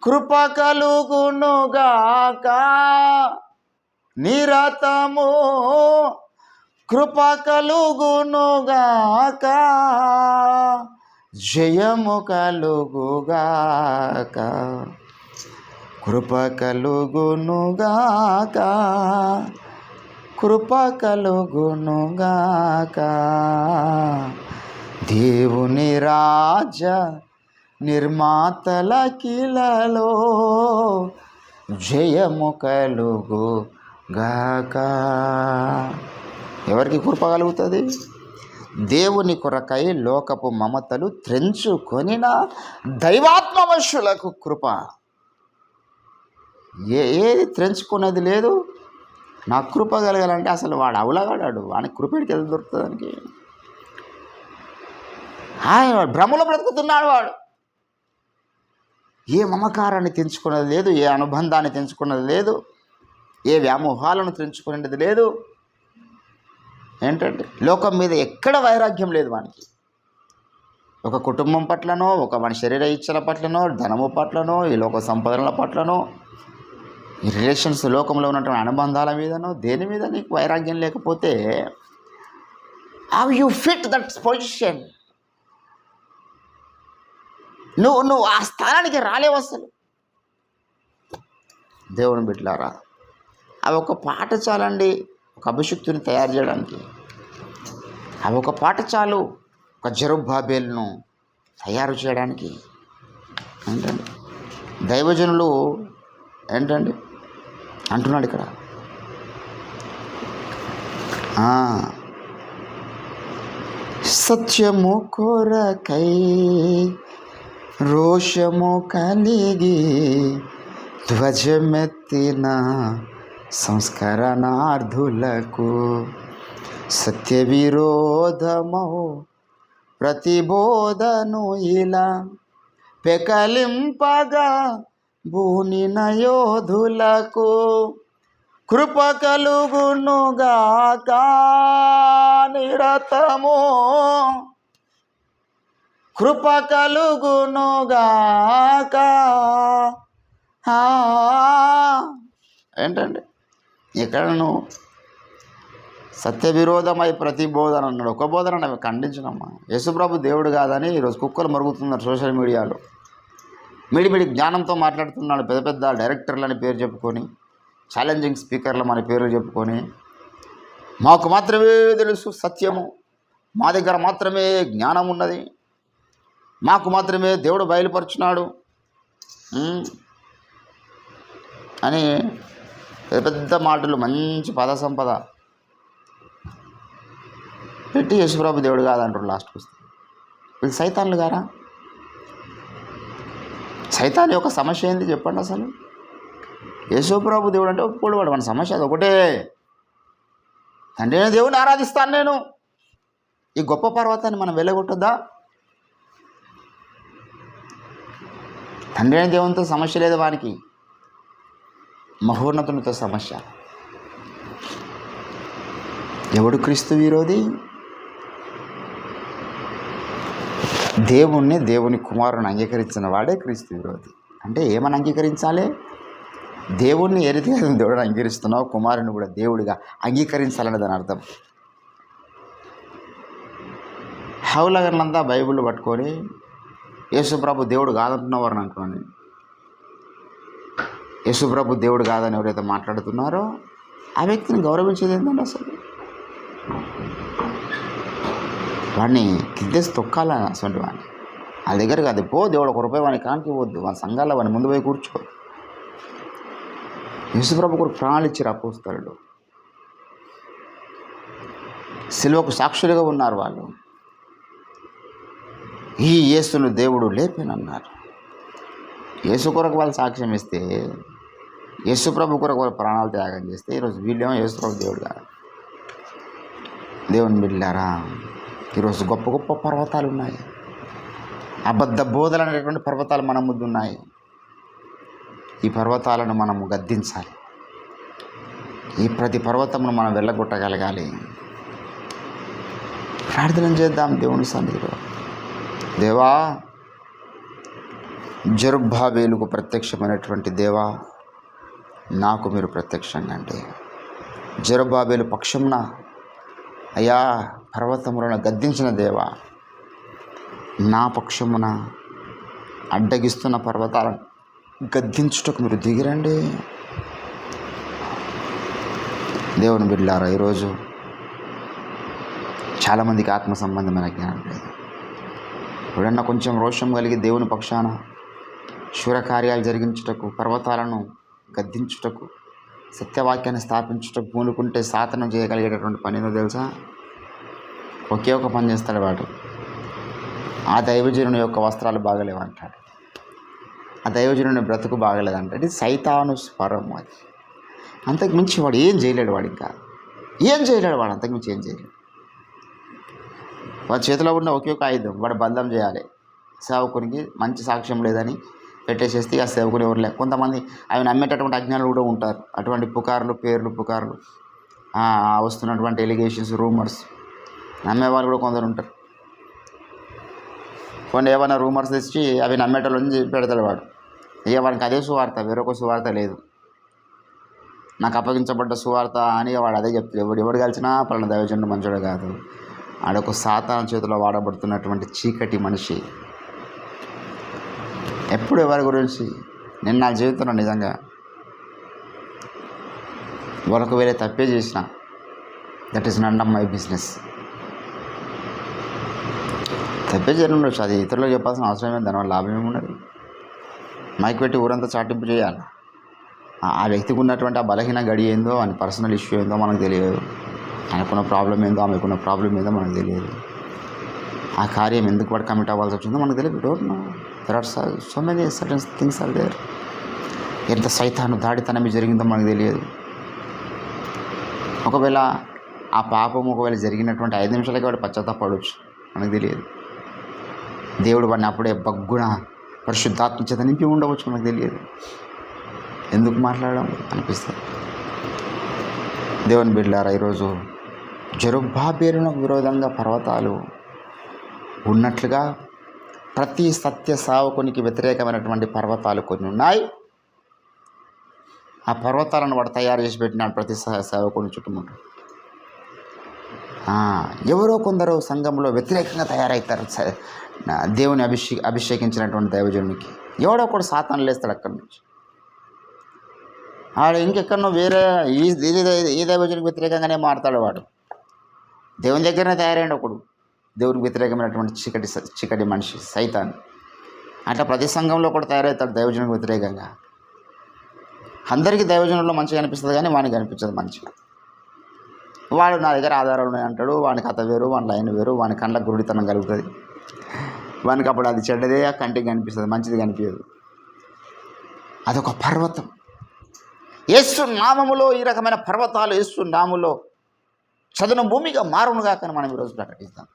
కృప కలుగునుగాక నిరతము, కృప కలుగునుగాక, జయము కలుగుగాక, కృప కలుగునుగాక, కృప కలుగునుగాక. దేవుని రాజ నిర్మాతల కిలలో జయము కలుగుగాక. ఎవరికి కృప కలుగుతుంది? దేవుని కొరకై లోకపు మమతలు త్రెంచుకొనిన దైవాత్మవశులకు కృప. ఏది త్రెంచుకునేది లేదు. నా కృప కలగాలంటే అసలు వాడు అవలగాడాడు, వానికి కృపడికి వెళ్ళి దొరుకుతుంది. దానికి ఆయన భ్రమలో బ్రతుకుతున్నాడు. వాడు ఏ మమకారాన్ని తెంచుకున్నది లేదు, ఏ అనుబంధాన్ని తెంచుకున్నది లేదు, ఏ వ్యామోహాలను తెంచుకునేది లేదు. ఏంటంటే లోకం మీద ఎక్కడ వైరాగ్యం లేదు వానికి. ఒక కుటుంబం పట్లనో, ఒక మన శరీర ఇచ్చల పట్లనో, ధనము పట్లనో, ఈ లోక సంపదల పట్లనో, ఈ రిలేషన్స్ లోకంలో ఉన్నటువంటి అనుబంధాల మీదనో, దేని మీద నీకు వైరాగ్యం లేకపోతే how you fit that position? నువ్వు ఆ స్థానానికి రాలేవు అసలు. దేవుని బిడ్డలారా, అవి ఒక పాట చాలండి ఒక అభిషిక్తుని తయారు చేయడానికి. అవి ఒక పాట చాలు ఒక జెరుబ్బాబెలును తయారు చేయడానికి. ఏంటండి దైవజనులు ఏంటండి అంటున్నాడు ఇక్కడ, సత్యము కొరకై రోషము కలిగి ధ్వజమెత్తిన సంస్కరణార్థులకు సత్య విరోధమౌ ప్రతిబోధను ఇలా పెకలింపగా భూనిన యోధులకు కృప కలుగునుగాక నిరతము, కృప కలుగునుగాక. ఏంటండి ఇక్కడ నువ్వు సత్య విరోధమై ప్రతి బోధన అన్నాడు. ఒక బోధన అవి ఖండించినమ్మా. యేసుప్రభు దేవుడు కాదని ఈరోజు కుక్కలు మరుగుతున్నారు సోషల్ మీడియాలో. మిడిమిడి జ్ఞానంతో మాట్లాడుతున్నాడు. పెద్ద పెద్ద డైరెక్టర్లని పేరు చెప్పుకొని ఛాలెంజింగ్ స్పీకర్లు మన పేర్లు చెప్పుకొని మాకు మాత్రమే తెలుసు సత్యము, మా దగ్గర మాత్రమే జ్ఞానం ఉన్నది, మాకు మాత్రమే దేవుడు బయలుపరుచున్నాడు అని పెద్ద పెద్ద మాటలు, మంచి పద సంపద పెట్టి యేసుప్రభు దేవుడు కాదంటారు. లాస్ట్కి వస్తే వీళ్ళు సైతాన్లు గారా? సైతాన్ యొక్క సమస్య ఏంది చెప్పండి అసలు? యేసుప్రభు దేవుడు అంటే ఒప్పుకోడు వాడు. మన సమస్య అది ఒకటే, తండ్రి దేవుని ఆరాధిస్తాను నేను. ఈ గొప్ప పర్వతాన్ని మనం వెళ్ళగొట్టొద్దా? తండ్రి దేవునితో సమస్య లేదు వానికి, మహోన్నతునితో సమస్య. ఎవడు క్రీస్తు విరోధి? దేవుణ్ణి, దేవుని కుమారుని అంగీకరించిన వాడే క్రీస్తు విరోధి. అంటే ఏమని అంగీకరించాలి? దేవుణ్ణి ఏ రీతిగా దేవుడిని అంగీకరిస్తున్నావు, కుమారుని కూడా దేవుడిగా అంగీకరించాలని దాని అర్థం. హౌలగర్లంతా బైబిల్ పట్టుకొని యేసుప్రభు దేవుడు కాదంటున్నవారు అనుకోండి. యేసుప్రభు దేవుడు కాదని ఎవరైతే మాట్లాడుతున్నారో ఆ వ్యక్తిని గౌరవించేది ఏంటంటే అసలు వాడిని కిందేసి తొక్కాలని అసలు వాడిని వాళ్ళ దగ్గర కాదు. పో దేవుడు 1 రూపాయి వాడిని కానికి పోద్దు, వాని సంఘాల్లో వాడిని ముందు పోయి కూర్చో. యేసుప్రభు కూడా ప్రాణాలు ఇచ్చారు అపోస్తలుడు, సిలువకు సాక్షులుగా ఉన్నారు వాళ్ళు. ఈ యేసును దేవుడు లేపేనన్నారు. యేసు కొరకు వాళ్ళు సాక్ష్యం ఇస్తే, యేసుప్రభు కొరకు వాళ్ళు ప్రాణాలు త్యాగం చేస్తే, ఈరోజు వీళ్ళేమో యేసుప్రభు దేవుడు కాదు. దేవుని బిడ్డలారా, ఈరోజు గొప్ప గొప్ప పర్వతాలు ఉన్నాయి, అబద్ధ బోధలు అనేటువంటి పర్వతాలు మన ముందు ఉన్నాయి. ఈ పర్వతాలను మనము గద్దించాలి. ఈ ప్రతి పర్వతమును మనం వెళ్ళగొట్టగలగాలి. ప్రార్థన చేద్దాం దేవుని సన్నిధిలో. దేవా, జెరుబ్బాబేలుకు ప్రత్యక్షమైనటువంటి దేవా, నాకు మీరు ప్రత్యక్షంగా అంటే జెరుబ్బాబేలు పక్షమున అయ్యా పర్వతములను గద్దించిన దేవా, నా పక్షమున అడ్డగిస్తున్న పర్వతాలను గద్దించుటకు మీరు దిగిరండి. దేవుని బిడ్డలారా, ఈరోజు చాలామందికి ఆత్మ సంబంధమైన జ్ఞానం లేదు. ఎప్పుడన్నా కొంచెం రోషం కలిగి దేవుని పక్షాన శూరకార్యాలు జరిగించుటకు, పర్వతాలను గద్దించుటకు, సత్యవాక్యాన్ని స్థాపించుటకు పూనుకుంటే సాధన చేయగలిగేటటువంటి పని ఏదో తెలుసా? ఒకే ఒక పని చేస్తాడు వాడు. ఆ దైవజనుని యొక్క వస్త్రాలు బాగలేవంటాడు, ఆ దైవజనుని బ్రతుకు బాగలేదంటే ఇది సైతాను స్వరం. అది అంతకు మించి వాడు ఏం చేయలేడు. వాడు ఇంకా ఏం చేయలేడు. వాడు అంతకు మించి ఏం చేయలేడు. వాడి చేతిలో ఉన్న ఒకే ఒక ఆయుధం, వాడు బంధం చేయాలి. సేవకునికి మంచి సాక్ష్యం లేదని పెట్టేసేస్తే ఆ సేవకుని ఎవరు లేక కొంతమంది అవి నమ్మేటటువంటి అజ్ఞానులు కూడా ఉంటారు. అటువంటి పుకార్లు వస్తున్నటువంటి ఎలిగేషన్స్, రూమర్స్ నమ్మేవాళ్ళు కూడా కొందరు ఉంటారు. కొన్ని ఏమైనా రూమర్స్ తెచ్చి అవి నమ్మేటోళ్ళని పెడతాడు వాడు. ఇక వాడికి అదే సువార్త, వేరొక సువార్త లేదు. నాకు అప్పగించబడ్డ సువార్త అని వాడు అదే చెప్తాడు. ఎవడు కలిసినా పలానా దైవజనుడు మంచోడు కాదు, ఆడొక సాతాను చేతిలో వాడబడుతున్నటువంటి చీకటి మనిషి. ఎప్పుడు ఎవరి గురించి నేను నా జీవితంలో నిజంగా వాళ్ళకు వేరే తప్పే చేసిన, that is none of my business. తప్పే జరిగి అది ఇతరులకు చెప్పాల్సిన అవసరం ఏమి, దానివల్ల లాభం ఏమున్నది? మైక్ పెట్టి ఊరంతా చాటింపు చేయాలి. ఆ వ్యక్తికి ఉన్నటువంటి ఆ బలహీన గడి ఏందో, ఆయన పర్సనల్ ఇష్యూ ఏందో మనకు తెలియదు, ఆయనకున్న ప్రాబ్లం ఏందో, ఆమెకున్న ప్రాబ్లం ఏందో మనకు తెలియదు, ఆ కార్యం ఎందుకు వాడు కమిట్ అవ్వాల్సి వచ్చిందో మనకు తెలియదు. Don't know. There are so many certain things are there. ఎంత సైతాను దాడితనమే జరిగిందో మనకు తెలియదు. ఒకవేళ ఆ పాపం ఒకవేళ జరిగినటువంటి 5 నిమిషాలకి వాడు పశ్చాత్తాపడవచ్చు, మనకు తెలియదు. దేవుడు వాడిని అప్పుడే బగ్గున పరిశుద్ధాత్మ చేత నింపి ఉండవచ్చు, మనకు తెలియదు. ఎందుకు మాట్లాడడం అనిపిస్తుంది. దేవుని బిడ్డలారా, ఈరోజు జెరుబ్బాబేలునకు విరోధంగా పర్వతాలు ఉన్నట్లుగా ప్రతి సత్య సేవకునికి వ్యతిరేకమైనటువంటి పర్వతాలు కొన్ని ఉన్నాయి. ఆ పర్వతాలను వాడు తయారు చేసి పెట్టినాడు ప్రతి సేవకుని చుట్టుముట్టు. ఎవరో కొందరు సంఘంలో వ్యతిరేకంగా తయారవుతారు దేవుని అభిషేకించినటువంటి దైవజనునికి. ఎవడో ఒకడు సాతాను లేస్తాడు అక్కడి నుంచి. వాడు ఇంకెక్కడో వేరే ఈ దైవజనునికి వ్యతిరేకంగానే మాట్లాడు. వాడు దేవుని దగ్గరనే తయారైండు ఒకడు, దేవునికి వ్యతిరేకమైనటువంటి చీకటి మనిషి సైతాన్. అట్లా ప్రతి సంఘంలో కూడా తయారవుతాడు దైవజనునికి వ్యతిరేకంగా. అందరికీ దైవజనుల్లో మంచిగా అనిపిస్తుంది కానీ వానికి అనిపించదు మంచిగా. వాడు నా దగ్గర ఆధారాలు ఉన్నాయి అంటాడు. వాని కథ వేరు, వాని లైన్ వేరు, వాని కళ్ళకు గురుడితనం కలుగుతుంది. వానికి అప్పుడు అది చెడ్డదే కంటికి కనిపిస్తుంది, మంచిది కనిపించదు. అదొక పర్వతం. యేసు నామములో ఈ రకమైన పర్వతాలు యేసు నామములో చదును భూమిగా మారునుగా కానీ మనం ఈరోజు ప్రకటిస్తాం.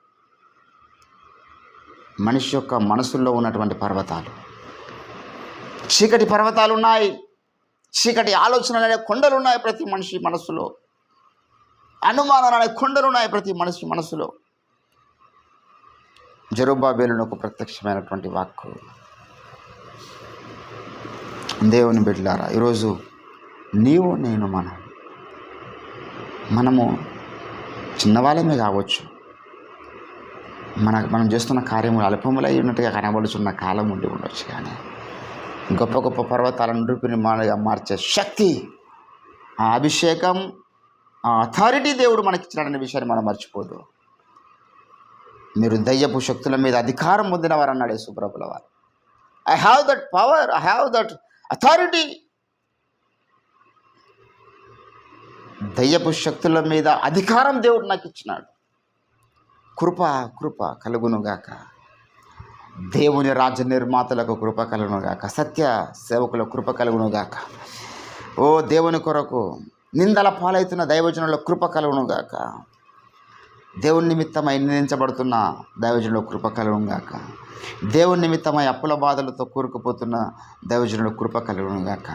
మనిషి యొక్క మనసుల్లో ఉన్నటువంటి పర్వతాలు, చీకటి పర్వతాలు ఉన్నాయి, చీకటి ఆలోచనలు అనే కొండలు ఉన్నాయి ప్రతి మనిషి మనసులో, అనుమానాలు అనే కొండలు ఉన్నాయి ప్రతి మనిషి మనసులో. జెరుబ్బాబెలును ఒక ప్రత్యక్షమైనటువంటి వాక్కు. దేవుని బిడ్డలారా, ఈరోజు నీవు నేను మనము చిన్నవాళ్ళమే కావచ్చు, మనం చేస్తున్న కార్యములు అల్పములై ఉన్నట్టుగా కనబడుతున్న కాలం ఉండి ఉండొచ్చు, కానీ గొప్ప గొప్ప పర్వతాలను రూపినిమాలుగా మార్చే శక్తి, ఆ అభిషేకం, ఆ అథారిటీ దేవుడు మనకిచ్చినాడనే విషయాన్ని మనం మర్చిపోదు. మీరు దయ్యపు శక్తుల మీద అధికారం పొందినవారు అన్నాడు యేసుప్రభుల వారు. I have that power, I have that authority. దయ్యపు శక్తుల మీద అధికారం దేవుడు నాకు ఇచ్చినాడు. కృప కలుగునుగాక. దేవుని రాజ్య నిర్మాతలకు కృప కలుగునుగాక. సత్య సేవకుల కృప కలుగునుగాక. ఓ దేవుని కొరకు నిందల పాలవుతున్న దైవజనుల కృప కలుగునుగాక. దేవుని నిమిత్తమై నిందించబడుతున్న దైవజనుల కృప కలుగునుగాక. దేవుని నిమిత్తమై అప్పుల బాధలతో కూరుకుపోతున్న దైవజనుల కృప కలుగునుగాక.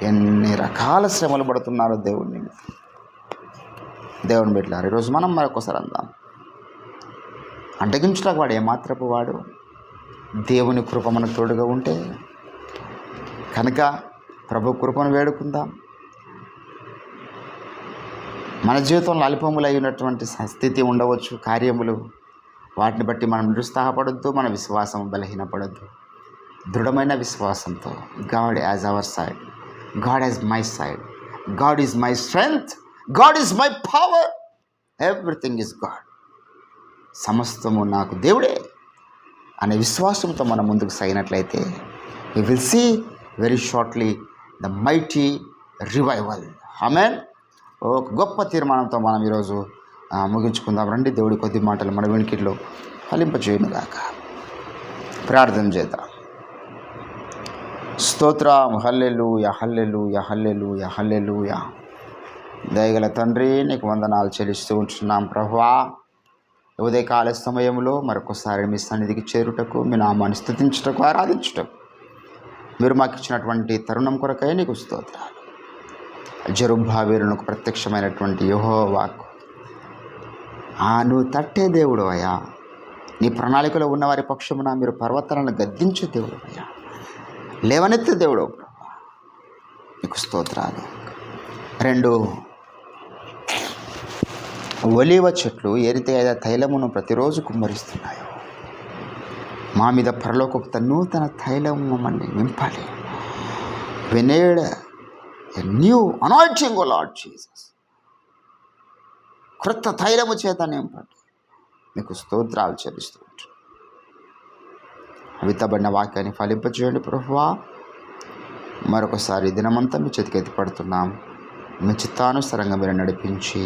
ఎన్ని రకాల శ్రమలు పడుతున్నారో దేవుని నిమిత్తం. దేవుని బిడ్డలారా, ఈరోజు మనం మరొకసారి అందాం, అడ్డగించడానికి వాడు ఏమాత్రపు వాడు. దేవుని కృప మనకు తోడుగా ఉంటే కనుక ప్రభు కృపను వేడుకుందాం. మన జీవితంలో అల్పములై ఉన్నటువంటి స్థితి ఉండవచ్చు, కార్యములు, వాటిని బట్టి మనం నిరుత్సాహపడొద్దు, మన విశ్వాసం బలహీనపడొద్దు. దృఢమైన విశ్వాసంతో God as our side, God as my side, God is my strength, God is my power, everything is God, సమస్తము నాకు దేవుడే అనే విశ్వాసంతో మనం ముందుకు సాగినట్లయితే we will see very shortly the mighty revival. ఆమేన్. ఒక గొప్ప తీర్మానంతో మనం ఈరోజు ముగించుకుందాం. రండి, దేవుడి కొద్ది మాటలు మన వెనుకలో ఫలింపజేయునుగాక. ప్రార్థన చేద్దాం. స్తోత్రం. హల్లెలూయా, హల్లెలూయా, హల్లెలూయా, హల్లెలూయా. దయగల తండ్రి, నీకు వందనాలు చెల్లిస్తూ ఉంటున్నాం ప్రభువా. ఉదయకాల సమయంలో మరొకసారి మీ సన్నిధికి చేరుటకు, మీ నామాన్ని స్తుతించుటకు, ఆరాధించుటకు మీరు మాకు ఇచ్చినటువంటి తరుణం కొరకై నీకు స్తోత్రాలు. జెరుబ్బాబెలునకు ప్రత్యక్షమైనటువంటి యెహోవాకు నువ్వు తట్టే దేవుడు అయ్యా. నీ ప్రణాళికలో ఉన్నవారి పక్షమున మీరు పర్వతాలను గద్దించే దేవుడు అయ్యా, లేవనెత్తే దేవుడు ప్రభా, నీకు స్తోత్రాలు. 2 ఒలీవ చెట్లు ఏ రీతిగా తైలమును ప్రతిరోజు కుమ్మరిస్తున్నాయో, మా మీద పరలోకపు నూతన తైలం మమ్మల్ని నింపాలి. We need a new anointing, O Lord Jesus. క్రొత్త తైలము చేత నింపండి. మీకు స్తోత్రాలు చెల్లిస్తూ ఉంటాను. విత్తబడిన వాక్యాన్ని ఫలింపచేయండి ప్రభువా. మరొకసారి దినమంతా మీ చేతికి పడుతున్నాం. మీ చిత్తానుసారంగా మీరు నడిపించి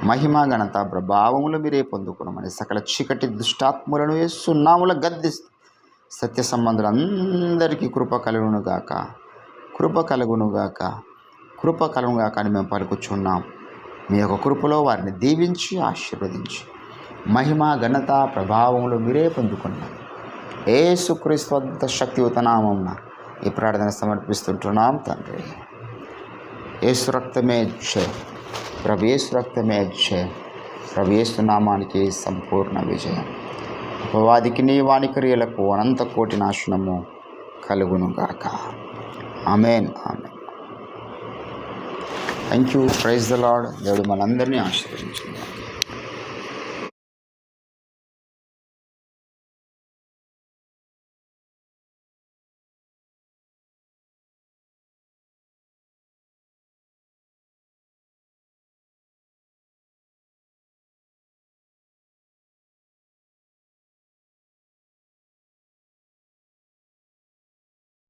మహిమ ఘనత ప్రభావములు మీరే పొందుకున్నామని సకల చీకటి దుష్టాత్ములను యేసునామములో గద్దిస్తూ సత్య సంబంధులందరికీ కృప కలుగునుగాక, కృప కలుగునుగాక, కృప కలుగునుగాక అని మేము పలుకుచున్నాం. మీ యొక్క కృపలో వారిని దీవించి ఆశీర్వదించి మహిమ ఘనత ప్రభావములు మీరే పొందుకున్నాం. యేసుక్రీస్తు అద్భుత శక్తియుత నామమున ఈ ప్రార్థన సమర్పిస్తుంటున్నాం తండ్రి. యేసు రక్తమే జయం, ప్రభు యేసు రక్తమే జయం, ప్రభు యేసు నామానికి సంపూర్ణ విజయం. అపవాదికి వాని క్రియలకు అనంత కోటి నాశనము కలుగునుగాక. Amen, amen. Thank you. Praise the Lord. దేవుడు మనందరినీ ఆశీర్వదించుగాక.